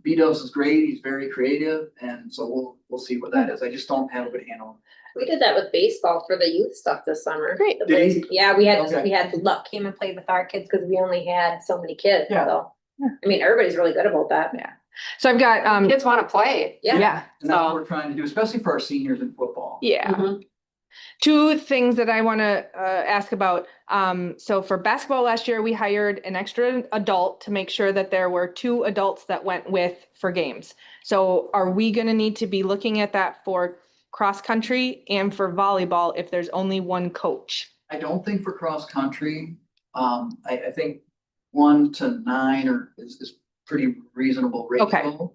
B-Dubs is great. He's very creative. And so we'll see what that is. I just don't have a good handle on it. We did that with baseball for the youth stuff this summer. Great. The Did boys- Yeah, we Okay. had Luck came and played with our kids because we only had so many kids, Yeah. so. Yeah. I mean, everybody's really good about that. Yeah. So I've got, Kids wanna play. Yeah. yeah, And that's what So- we're trying to do, especially for our seniors in football. yeah. Mhm. 2 things that I wanna ask about. So for basketball last year, we hired an extra adult to make sure that there were 2 adults that went with for games. So are we gonna need to be looking at that for cross country and for volleyball if there's only 1 coach? I don't think for cross country, I think 1 to 9 is pretty reasonable Okay. ratio.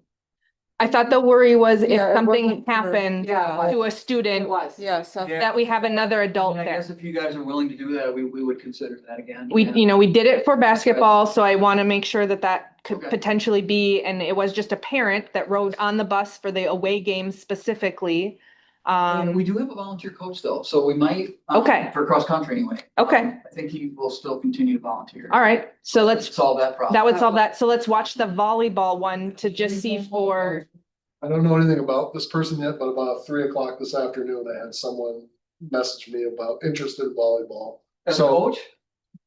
I thought the worry was if Yeah, it something wasn't for- happened Yeah, to a it student, was. Yeah, so. that we have another I adult mean, I there. guess if you guys are willing to do that, we would consider that again. We, Yeah. we did it for basketball, so I want to make sure that that could Okay. potentially be, and it was just a parent that rode on the bus for the away games specifically. And we do have a volunteer coach though, so we might. Okay. For cross country anyway. Okay. I think he will still continue to volunteer. All right, so let's, Solve that problem. that would solve that. So let's watch the volleyball one to just see for, I don't know anything about this person yet, but about 3 o'clock this afternoon, I had someone message me about interest in volleyball. As a So coach?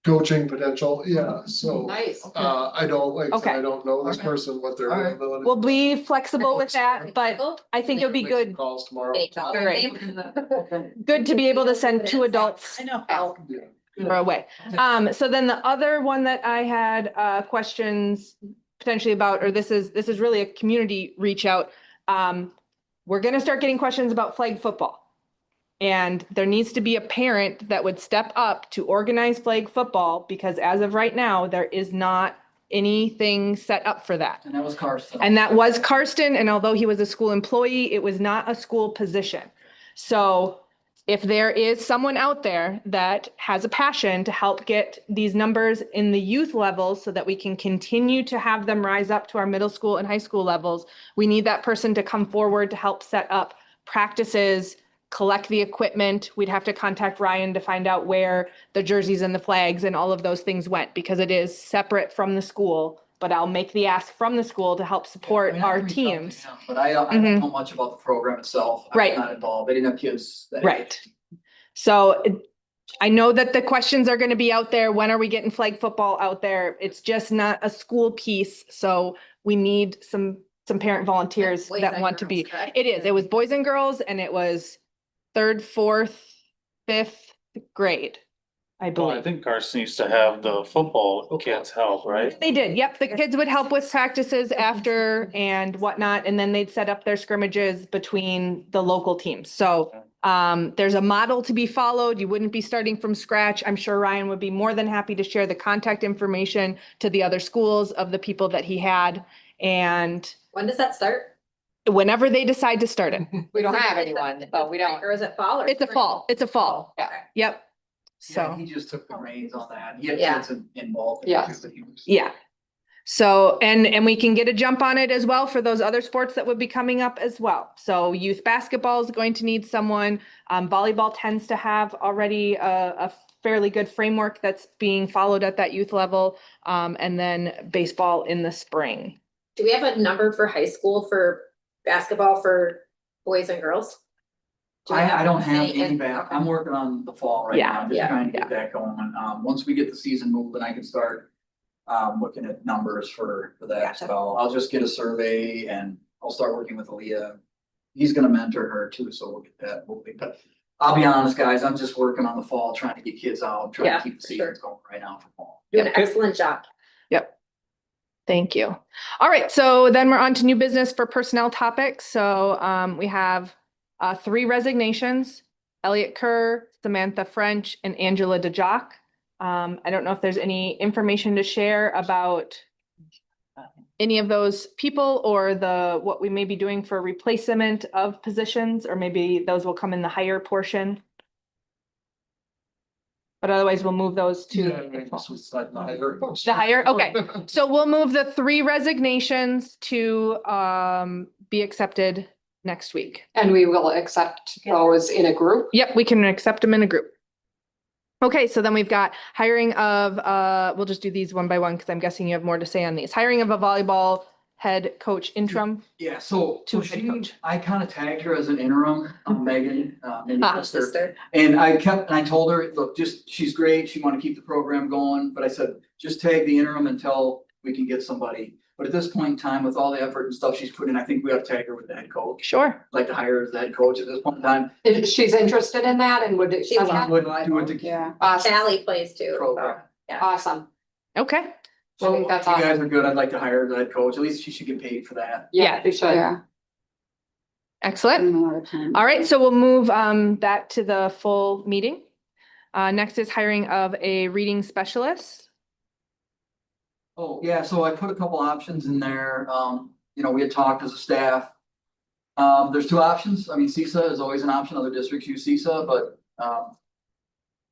coaching potential, yeah, so, Nice. I don't, like, I said, Okay. I don't know this Okay. person, what their All right. availability. we'll be flexible with that, but I think it'll be Make some good, Calls tomorrow. Anytime. Great. Good to be able to send 2 adults I know. Yeah. or away. So then the other one that I had, questions potentially about, or this is really a community reach out. we're gonna start getting questions about flag football. And there needs to be a parent that would step up to organize flag football, because as of right now, there is not anything set up for that. And that was Karsten. And that was Karsten, and although he was a school employee, it was not a school position. So if there is someone out there that has a passion to help get these numbers in the youth levels so that we can continue to have them rise up to our middle school and high school levels, we need that person to come forward to help set up practices, collect the equipment. We'd have to contact Ryan to find out where the jerseys and the flags and all of those things went, because it is separate from the school. But I'll make the ask from the school to help support I mean, I our can reach out to teams. him, But I don't Mhm. know much about the program itself. I'm Right. not involved. I didn't have kids. that age. Right. So I know that the questions are gonna be out there. When are we getting flag football out there? It's just not a school piece, so we need some parent volunteers Boys that and want to be. girls, correct? It is, it was boys and girls, and it was third, fourth, fifth grade, I Well, I believe. think Carson used to have the football kids help, right? They did, yep. The kids would help with practices after and whatnot, and then they'd set up their scrimmages between the local teams. So there's a model to be followed. You wouldn't be starting from scratch. I'm sure Ryan would be more than happy to share the contact information to the other schools of the people that he had. And When does that start? whenever they decide to start it, We don't have anyone, but we don't. Or is it fall or? it's a fall, it's a fall. Yeah. Yep. Yeah, So. he just took the reins on that. He had Yeah. kids involved. in it Yeah. too, but he was- Yeah. So, and we can get a jump on it as well for those other sports that would be coming up as well. So youth basketball is going to need someone. Volleyball tends to have already a fairly good framework that's being followed at that youth level. And then baseball in the spring. Do we have a number for high school for basketball for boys and girls? Do we I don't have any any in- back. okay. I'm working on the fall right Yeah, now, just yeah, trying to get that going. Once we get the season moving, I can start looking at numbers for that. Gotcha. So I'll just get a survey and I'll start working with Aaliyah. He's gonna mentor her too, so we'll get that moving. But I'll be honest, guys, I'm just working on the fall, trying to get kids out, trying Yeah, to keep the for sure. seasons going right now for fall. Do an excellent job. Thank you. All right, so then we're on to new business for personnel topics. So we have 3 resignations: Elliot Kerr, Samantha French, and Angela DeJock. I don't know if there's any information to share about any of those people or what we may be doing for replacement of positions, or maybe those will come in the higher portion. But otherwise, we'll move those to the higher, okay. So we'll move the 3 resignations to be accepted next week. And we will accept those in a group. Yep, we can accept them in a group. Okay, so then we've got hiring of, we'll just do these one by one because I'm guessing you have more to say on these. Hiring of a volleyball head coach interim. Yeah, so To head coach. I kind of tagged her as an interim, Megan, Mindy's Ah, sister. Sister. And I told her, look, she's great, she wanna keep the program going, but I said, just tag the interim until we can get somebody. But at this point in time, with all the effort and stuff she's put in, I think we ought to tag her with the head coach. Sure. Like to hire her as the head coach at this point in time. If she's interested in that and would it? She okay. wants- Would do it to Yeah. Awesome, Sally plays too. program. awesome. Okay. I So think if that's you guys awesome. are good, I'd like to hire her as the head coach, at least she should get paid for that. Yeah, you should. Excellent. All right, so we'll move that to the full meeting. Next is hiring of a reading specialist. Oh, yeah, so I put a couple options in there, we had talked as a staff. There's 2 options, I mean, CISA is always an option, other districts use CISA, but,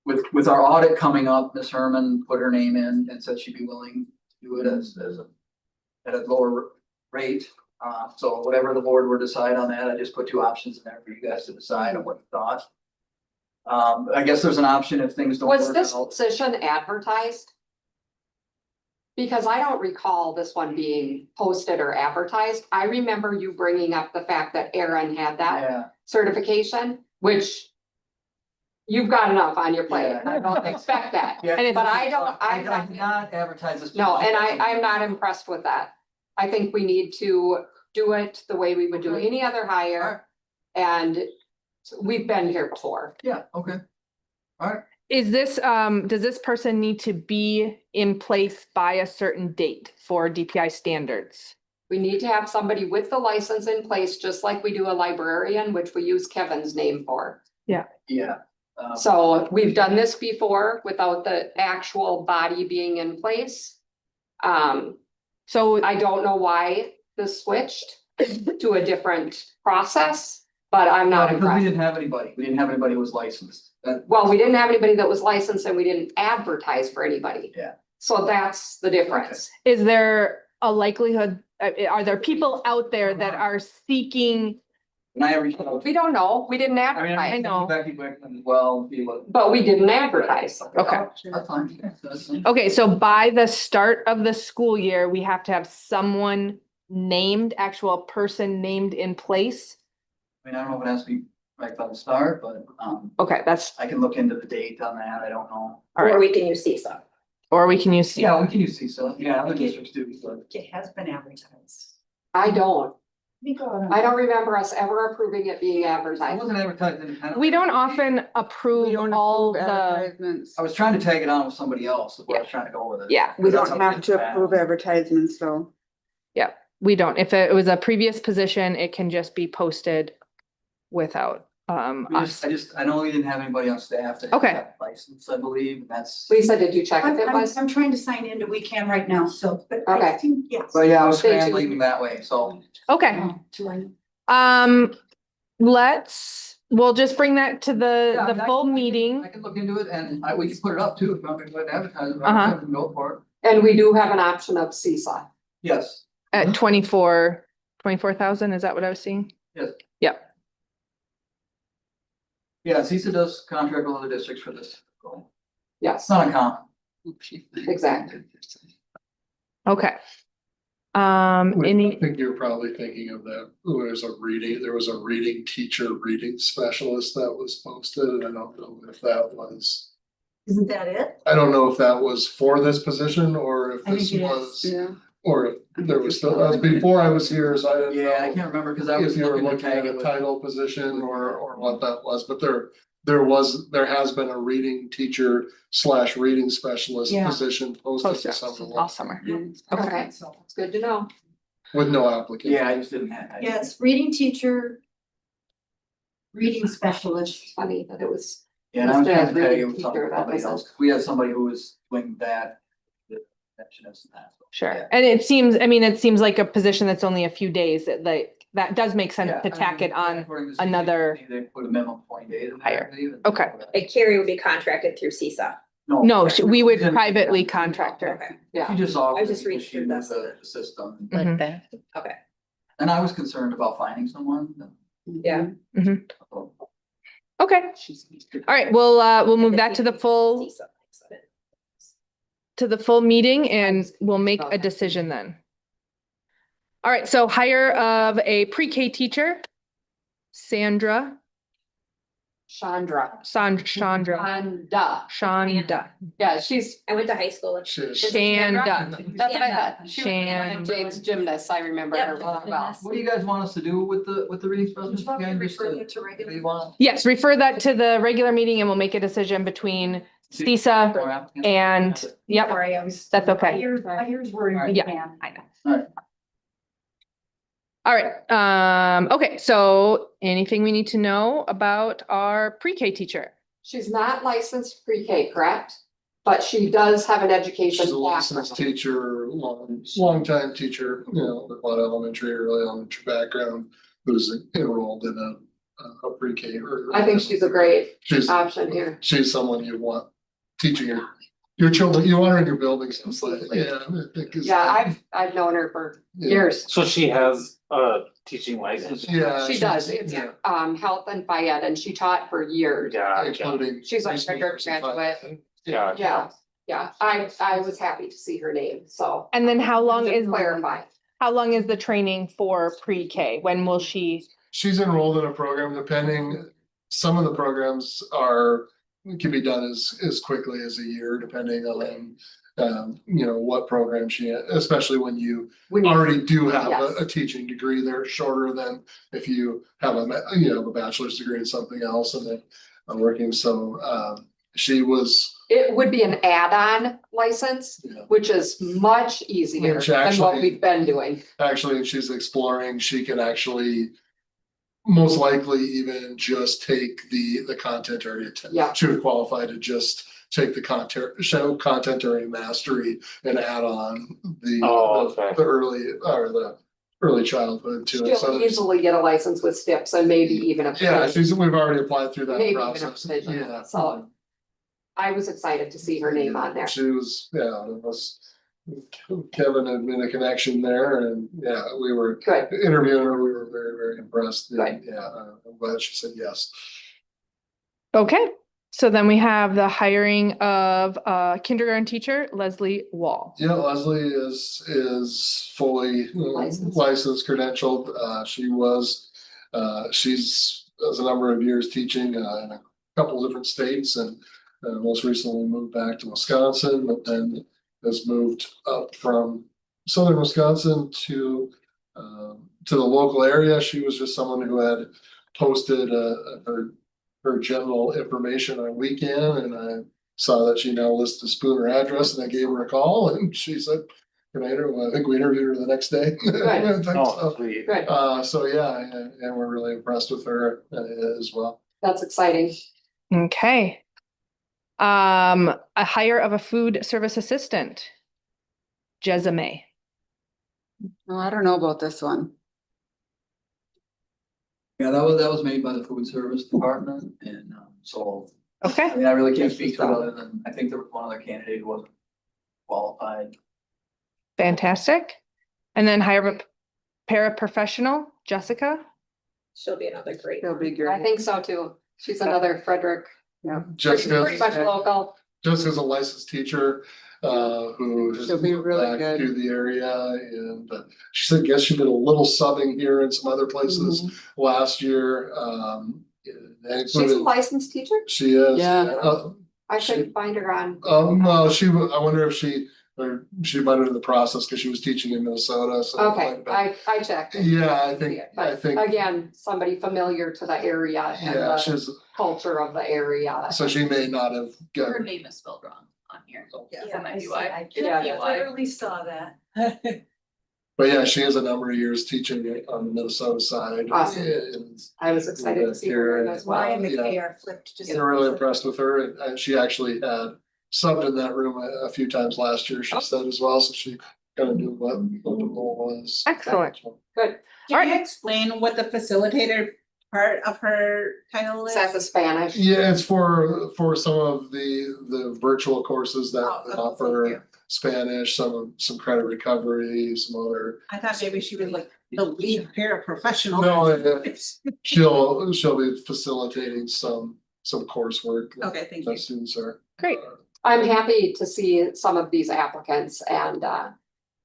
with our audit coming up, Ms. Herman put her name in and said she'd be willing to do it at a lower rate. So whatever the board would decide on that, I just put 2 options in there for you guys to decide on what you thought. I guess there's an option if things don't work out. Was this position advertised? Because I don't recall this one being posted or advertised. I remember you bringing up the fact that Aaron had that Yeah, certification, which you've got enough on your plate. Yeah. I don't expect that. yeah. And But I don't- I did not advertise this. No, and position. I'm not impressed with that. I think we need to do it the way we would do any other hire. And we've been here before. Yeah, okay. Is this, does this person need to be in place by a certain date for DPI standards? We need to have somebody with the license in place, just like we do a librarian, which we use Kevin's name for. Yeah. So we've done this before without the actual body being in place. So I don't know why this switched to a different process, but I'm not Because we impressed. didn't have anybody. We didn't have anybody who was licensed. Well, we didn't have anybody that was licensed and we didn't advertise for anybody. Yeah. So that's the difference. is there a likelihood, are there people out there that are seeking? And I reached out. We don't know. We didn't I mean, advertise, know. Becky Beckman as well, be like. but we didn't advertise. Okay. That's fine. That's fine. Okay, so by the start of the school year, we have to have someone named, actual person named in place? I mean, I don't know if it has to be right from the start, but, Okay, that's, I can look into the date on that. I don't know. all right, Or we can use CISA. or we can use. Yeah, we can use CISA. Yeah, other districts do. But It has been advertised. I don't. Let me go on. I don't remember us ever approving it being I advertised. wasn't advertised independently. We don't often approve all the, Advertisements. I was trying to tag it on with somebody else, is where I was trying to go with it. yeah, We That's don't how we have did to that. approve advertisements, so. we don't. If it was a previous position, it can just be posted without us. I know we didn't have anybody on staff that Okay. had that license, I believe, and that's. Lisa, did you check if it I'm was? trying to sign into WeCan right now, so, but I Okay. think, yes. But yeah, I was Stay tuned. scrambling that way, so. Okay, Do I- we'll just bring that to Yeah, I the mean, full I meeting. can look into it and we can put it up too, if you want me to go ahead and advertise it, Uh-huh. I can go for it. And we do have an option of CISA. Yes, At 24,000, is that what I was seeing? yes. Yep. Yeah, CISA does contract with other districts for this. So Yes, it's not uncommon. exactly. Okay. I Any, think you're probably thinking of that, there was a reading teacher, reading specialist that was posted, and I don't know if that was. Isn't that it? I don't know if that was for this position or if I this think it is, was, Yeah. or if there was still, before I was here, so I didn't Yeah, I know. can't remember, cause I was If you were looking to looking tag at it a with. title position or what that was, but there has been a reading teacher / reading specialist Yeah. position posted posted this summer all summer. Okay, so it's good to know. with no applicant. Yeah, I just didn't have. Yes, reading teacher. Reading specialist. Funny that it was. Yeah, and I was Instead trying of to tag reading it with teacher, that somebody was else, 'cause we had somebody who was doing that. Mention this and that. Sure. Yeah. And it seems like a position that's only a few days, that does make sense Yeah, to I tack mean, it on. according to another- CCTV, They put a minimum of 20 days. in there, I higher. believe, and- Okay. Like Carrie would be contracted through CISA. No, we would didn't- privately contract her. Okay. Yeah, She just offered. I was just because reading she through knew this. the system, Mhm. Like that. Okay, and I was concerned about finding someone. yeah. Okay, all right, we'll move that to the full, meeting and we'll make a decision then. All right, so hire of a pre-K teacher, Chandra. Shonda. Yeah, she's, Oh, I went to high school with. Shit. Shanda. That's what I thought. She was Shan- James gymnast, I remember her really well. What do you guys want us to do with the reading specialist? Probably again? Just refer to- it to regular- what do you want? Yes, refer that to the regular meeting and we'll make a decision between CISA More applicants? and, yep, Sorry, I was. That's okay. My ears were in Alright. Yeah. WeCan. I know. Alright. All right, okay, so anything we need to know about our pre-K teacher? She's not licensed pre-K, correct? But she does have an education. She's a licensed background. teacher, long-time teacher, with a lot of early elementary background, who's enrolled in a pre-K or. I think she's a great She's, option here. she's someone you want teaching your children, you want her in your buildings, it's like, yeah. I think it's- Yeah, I've known her for Yeah. years. So she has a teaching license? Yeah. She does, it's Yeah. health and Phi Ed, and she taught for years. Yeah, Including. She's like a preschool graduate. yeah. Yeah, I was happy to see her name, so. And then how long Just is, clarify. the training for pre-K? When will she? She's enrolled in a program, depending, some of the programs can be done as quickly as a year, depending on, what program especially when you When you- already do have Yes. a teaching degree. They're shorter than if you have a bachelor's degree in something else and then working, so, She was, It would be an add-on license, Yeah. which is much easier Which than what actually- we've been doing. actually, she's exploring, she can actually most likely even just take the content area. Yeah. She would qualify to just take the content area mastery and add on Oh, okay. the early childhood to it. So She'll there's- easily get a license with STIPS and maybe even a. Yeah, provision, we've already applied through that Maybe even a process. provision, Yeah. so. I was excited to see her name on there. She was, yeah, it was, Kevin had been a connection there and yeah, we were Good, interviewing her, we were very, very impressed. And, Good. yeah, I'm glad she said yes. Okay, so then we have the hiring of kindergarten teacher Leslie Wall. Yeah, Leslie is fully licensed, credentialed. She's has a number of years teaching in a couple of different states and most recently moved back to Wisconsin, but then has moved up from southern Wisconsin to the local area. She was just someone who had posted her general information on weekend, and I saw that she now lists the Spooner address, and I gave her a call, and she said, I think we interviewed her the next day. I think Oh, so. sweet. good, So yeah, and we're really impressed with her as well. that's exciting. Okay. A hire of a food service assistant. Jezame. Oh, I don't know about this one. Yeah, that was made by the food service department and, so, I Okay, mean, I really can't speak to it other than, I think there was one other candidate who wasn't qualified. fantastic. And then hire a paraprofessional, Jessica. She'll be another great. It'll be I great. think so too. She's another Frederick, pretty Jessica's much local. a licensed teacher, who has She'll be moved really back good. to the area and she said, guess she did a little subbing here in some other places last year. That She's a included- licensed teacher? She is. Yeah. I couldn't find her on. No, I wonder if she might have in the process because she was teaching in Minnesota, so. it might Okay, have been- I checked. Yeah, I But think, again, somebody familiar to the area and yeah, the she's, culture of the area. so she may not have got. name is spelled wrong on here. Yeah, That might be why. Yeah. I literally saw that. But yeah, she has a number of years teaching on the Minnesota side. Awesome. And I was excited to see her as well. Ryan Yeah. McKay are flipped just. we're really impressed with her and she actually had subbed in that room a few times last year, she said as well, so she kind of knew what the role was. Excellent. Good. Can you explain what the facilitator part of her title Is is? that the Spanish? Yeah, it's for some of the virtual courses that Oh, okay, offer thank you. Spanish, some credit recovery, some other. I thought maybe she was like the lead paraprofessional. No, she'll be facilitating some coursework. Okay, thank you. That students are. Great. I'm happy to see some of these applicants and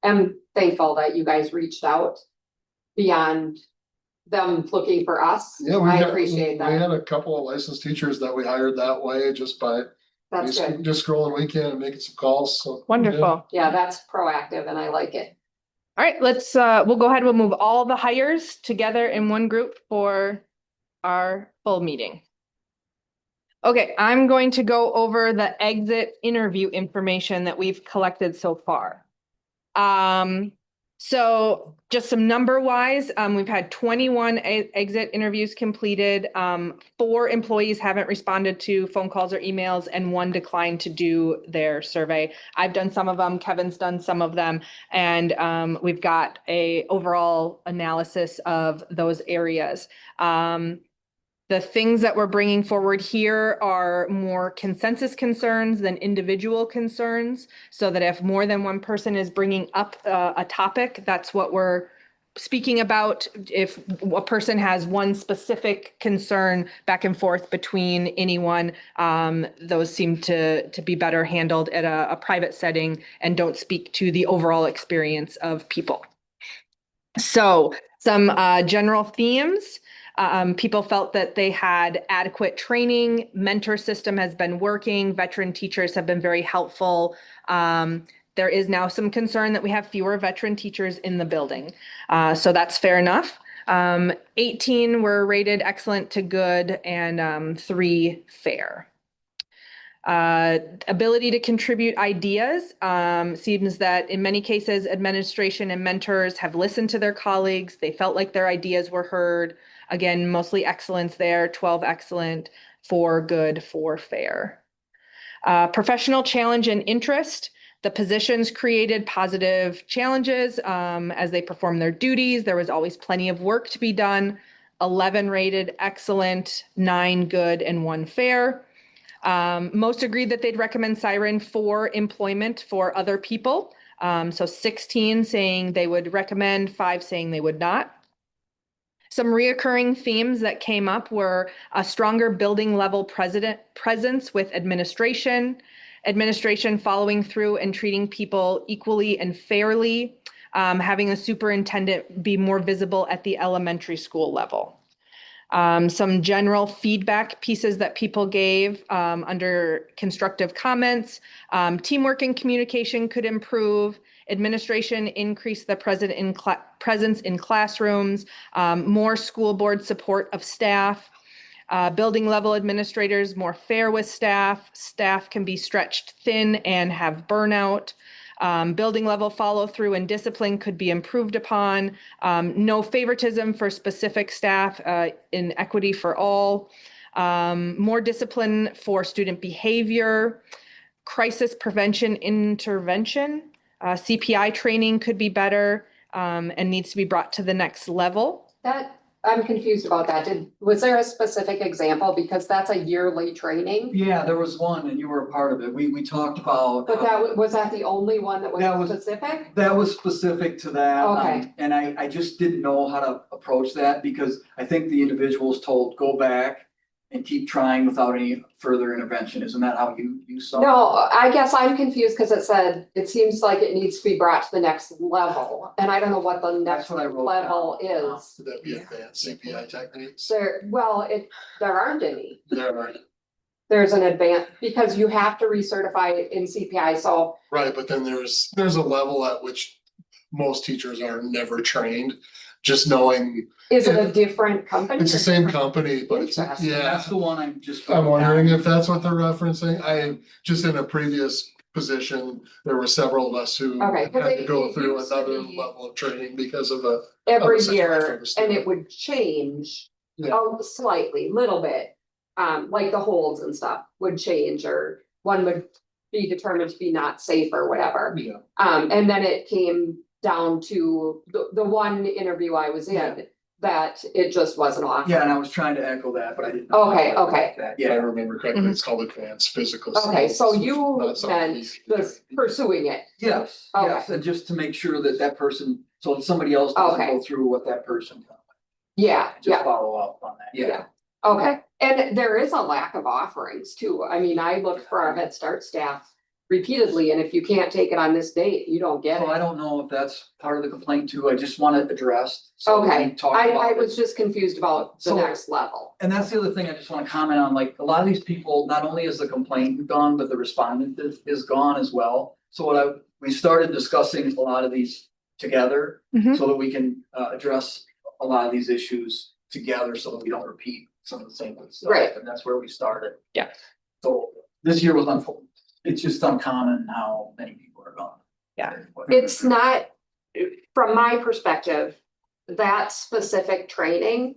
am thankful that you guys reached out beyond them looking for us. Yeah, I appreciate we that. had a couple of licensed teachers that we hired that way just by That's good. just scrolling weekend and making some calls, so. Wonderful. Yeah, that's proactive and I like it. All right, we'll go ahead, we'll move all the hires together in one group for our full meeting. Okay, I'm going to go over the exit interview information that we've collected so far. So just some number wise, we've had 21 exit interviews completed. 4 employees haven't responded to phone calls or emails and 1 declined to do their survey. I've done some of them, Kevin's done some of them, and we've got a overall analysis of those areas. The things that we're bringing forward here are more consensus concerns than individual concerns, so that if more than one person is bringing up a topic, that's what we're speaking about. If a person has one specific concern back and forth between anyone, those seem to be better handled at a private setting and don't speak to the overall experience of people. So some general themes. People felt that they had adequate training, mentor system has been working, veteran teachers have been very helpful. There is now some concern that we have fewer veteran teachers in the building. So that's fair enough. 18 were rated excellent to good and 3 fair. Ability to contribute ideas. Seems that in many cases, administration and mentors have listened to their colleagues. They felt like their ideas were heard. Again, mostly excellence there, 12 excellent, 4 good, 4 fair. Professional challenge and interest. The positions created positive challenges as they performed their duties. There was always plenty of work to be done. 11 rated excellent, 9 good, and 1 fair. Most agreed that they'd recommend Siren for employment for other people. So 16 saying they would recommend, 5 saying they would not. Some reoccurring themes that came up were a stronger building level presence with administration following through and treating people equally and fairly, having a superintendent be more visible at the elementary school level. Some general feedback pieces that people gave under constructive comments. Teamwork and communication could improve. Administration increase the presence in classrooms. More school board support of staff. Building level administrators more fair with staff. Staff can be stretched thin and have burnout. Building level follow through and discipline could be improved upon. No favoritism for specific staff, in equity for all. More discipline for student behavior. Crisis prevention intervention. CPI training could be better and needs to be brought to the next level. That, I'm confused about that. Was there a specific example? Because that's a yearly training. Yeah, there was one and you were a part of it. We talked about. But was that the only one that was specific? That was specific to that. Okay. And I just didn't know how to approach that because I think the individual was told, go back and keep trying without any further intervention. Isn't that how you saw it? No, I guess I'm confused because it said, it seems like it needs to be brought to the next level. And I don't know what the next That's what I wrote level down. is. Would that be advanced CPI techniques? There aren't any. There are, There's an advanced, because you have to recertify in CPI, so. right, but then there's a level at which most teachers are never trained, just knowing. Is it a different company? It's the same company, but it's, Interesting. yeah. That's the one I'm just. I'm wondering if that's what they're referencing. I, just in a previous position, there were several of us who Okay, had 'cause to go it through used to another be level of training because of a. Every situation year, from the and student. it would change Yeah. slightly, little bit. Like the holds and stuff would change, or one would be determined to be not safe or whatever. Yeah, And then it came down to the one interview I was Yeah. in, that it just wasn't offered. Yeah, and I was trying to echo that, but I didn't. Okay, know okay. that. if I Yeah, remember correctly, it's called advanced physical. Okay, so skills, you not something meant you- just pursuing it. yes, Okay. yes, and just to make sure that that person, so if somebody else doesn't Okay. go through what that person. Yeah, Just yeah, follow up on that, yeah. okay. And there is a lack of offerings too. I mean, I looked for our Head Start staff repeatedly, and if you can't take it on this date, you don't get So I it. don't know if that's part of the complaint too, I just want it addressed. So we Okay, talk I about it. was just confused about the So- next level. And that's the other thing I just wanna comment on, like, a lot of these people, not only is the complaint gone, but the respondent is gone as well. So we started discussing a lot of these together, Mhm. so that we can address a lot of these issues together, so that we don't repeat some of the same stuff. Right. And that's where we started. Yeah. So this year was it's just uncommon how many people are gone. Yeah. It's not, from my perspective, that specific training,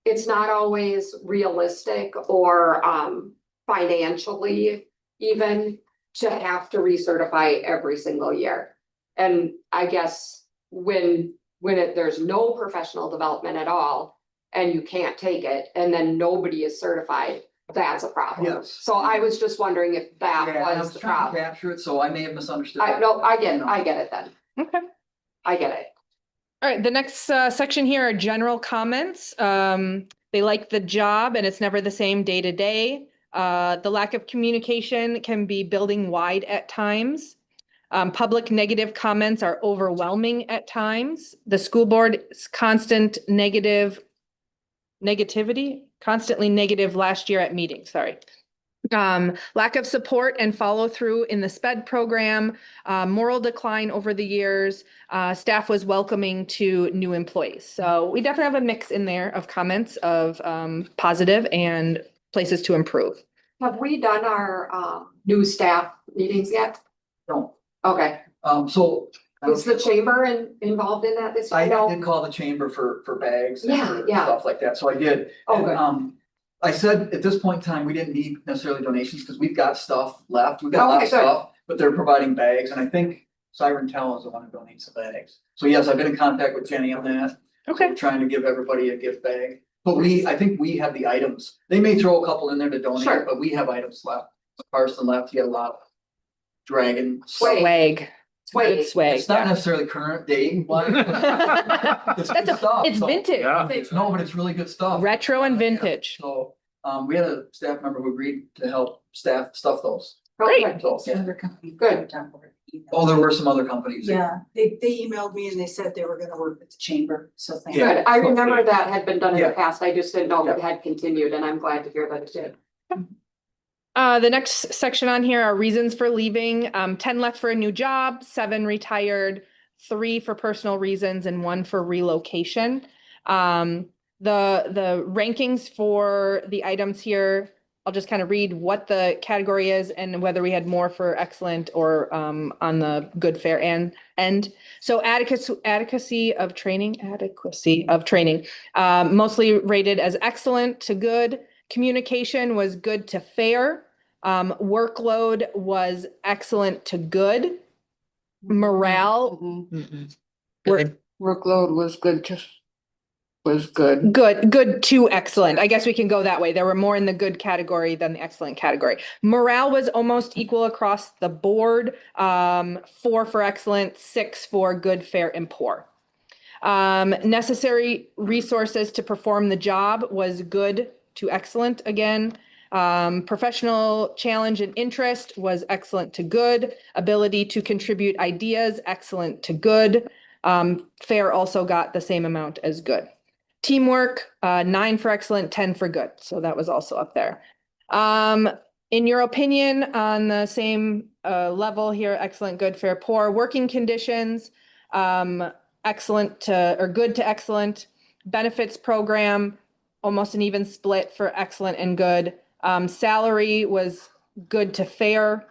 it's not always realistic or financially even to have to recertify every single year. And I guess when there's no professional development at all and you can't take it, and then nobody is certified, that's a problem. Yes. So I was just wondering if that Yeah, I was was the trying to problem. capture it, so I may have misunderstood. I get it then. Okay. I get it. All right, the next section here are general comments. They like the job and it's never the same day to day. The lack of communication can be building wide at times. Public negative comments are overwhelming at times. The school board's constantly negative last year at meetings, sorry. Lack of support and follow through in the SPED program, moral decline over the years, staff was welcoming to new employees. So we definitely have a mix in there of comments of positive and places to improve. Have we done our new staff meetings yet? No, Okay, so. is the chamber involved in that this? I year? did call the chamber for bags and Yeah, for yeah. stuff like that, so I did. Oh, And, good. I said at this point in time, we didn't need necessarily donations because we've got stuff left. We've got a lot Okay, of good. stuff, but they're providing bags, and I think Siren Tel is the one who donates the bags. So yes, I've been in contact with Jenny on that. Okay. We're trying to give everybody a gift bag, but I think we have the items. They may throw a couple in there to donate, Sure. but we have items left. Carson left, he had a lot of dragon. Swag. Swag. Wait, Good swag. It's not necessarily current date. but It's good That's stuff. it's so- vintage. No, but it's really good stuff. Retro and vintage. So, we had a staff member who agreed to help staff stuff those. great, So, yeah. Another company. Good. Oh, there were some other companies. Yeah, they emailed me and they said they were gonna work with the chamber, so thank you. Yeah. good. I remember that had been done in the Yeah. past. I just didn't know if it had continued and I'm glad to hear that it did. The next section on here are reasons for leaving. 10 left for a new job, 7 retired, 3 for personal reasons, and 1 for relocation. The rankings for the items here, I'll just kind of read what the category is and whether we had more for excellent or on the good, fair end. So adequacy of training, mostly rated as excellent to good. Communication was good to fair. Workload was excellent to good. Morale, Good. Workload was good good. good to excellent. I guess we can go that way. There were more in the good category than the excellent category. Morale was almost equal across the board. 4 for excellent, 6 for good, fair, and poor. Necessary resources to perform the job was good to excellent again. Professional challenge and interest was excellent to good. Ability to contribute ideas, excellent to good. Fair also got the same amount as good. Teamwork, 9 for excellent, 10 for good. So that was also up there. In your opinion, on the same level here, excellent, good, fair, poor. Working conditions, excellent to, or good to excellent. Benefits program, almost an even split for excellent and good. Salary was good to fair.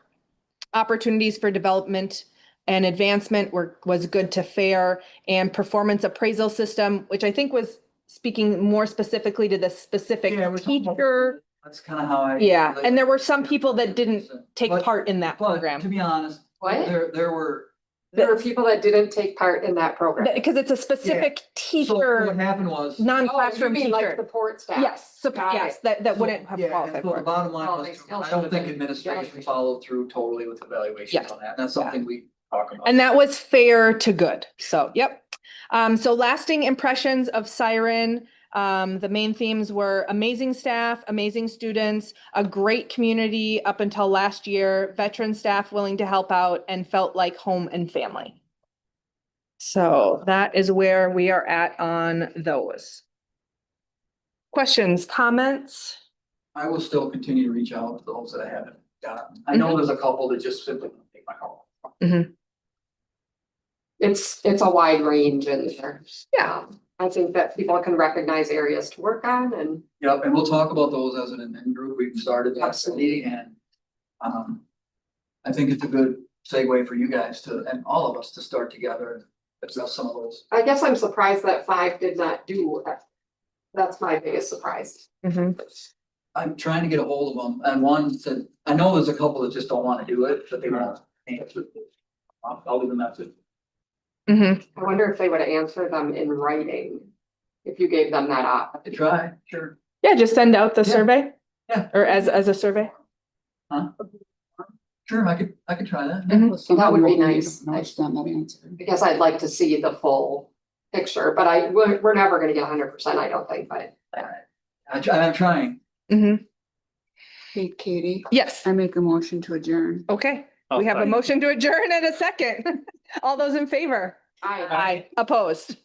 Opportunities for development and advancement was good to fair. And performance appraisal system, which I think was speaking more specifically to the specific Yeah, we're talking about- teacher. That's kind of how I. Yeah, and there were some people that didn't take But- part in that But to program. be honest, What? there were. There were people that didn't take part in that program. Because it's a specific So what teacher, happened was. Oh, you non-classroom mean like teacher. support staff? Yes, Got yes, it. that So, wouldn't have yeah, qualified and so for the it. bottom line Oh, was, they still I should don't have think been. administration Yeah. followed through totally with evaluations Yeah. on that. That's something we talk about. And that was fair to good. So, yep. So lasting impressions of Siren. The main themes were amazing staff, amazing students, a great community up until last year, veteran staff willing to help out, and felt like home and family. So that is where we are at on those. Questions, comments? I will still continue to reach out to those that I haven't gotten. I know there's a couple that just simply don't take my call. It's a wide range in there. Yeah. I think that people can recognize areas to work on and Yep, and we'll talk about those as an admin group. We've started that Absolutely. study and I think it's a good segue for you guys to, and all of us to start together and address some of those. I guess I'm surprised that 5 did not do that. That's my biggest surprise. I'm trying to get a hold of them, and one said, I know there's a couple that just don't wanna do it, but they won't answer. I'll leave a message. Mm-hmm. I wonder if they would answer them in writing. If you gave them that option. To try, sure. Yeah, just send out the Yeah. survey. Yeah. Or as a survey. Sure, I could try that. Mhm. That would be nice. No, it's not that answer. Because I'd like to see the full picture, but we're never gonna get 100%, I don't think, but. I'm trying. Mm-hmm. Hey, Katie, Yes. I make a motion to adjourn. Okay. I'll We have a second. motion to adjourn and a second. All those in favor? Aye. Opposed?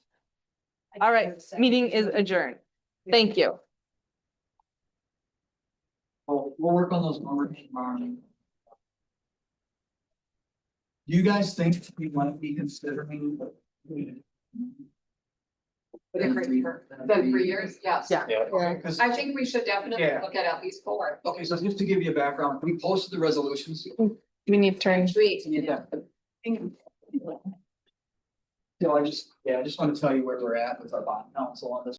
All right, meeting is adjourned. Thank you. We'll work on those numbers tomorrow. Do you guys think we might be considering Than 3 years, yes. Yeah. Okay, 'cause- I think we should definitely Yeah. look at least 4. okay, so just to give you a background, we posted the resolutions. Do we need to turn? Sweet. So I just want to tell you where we're at with our bond council on this.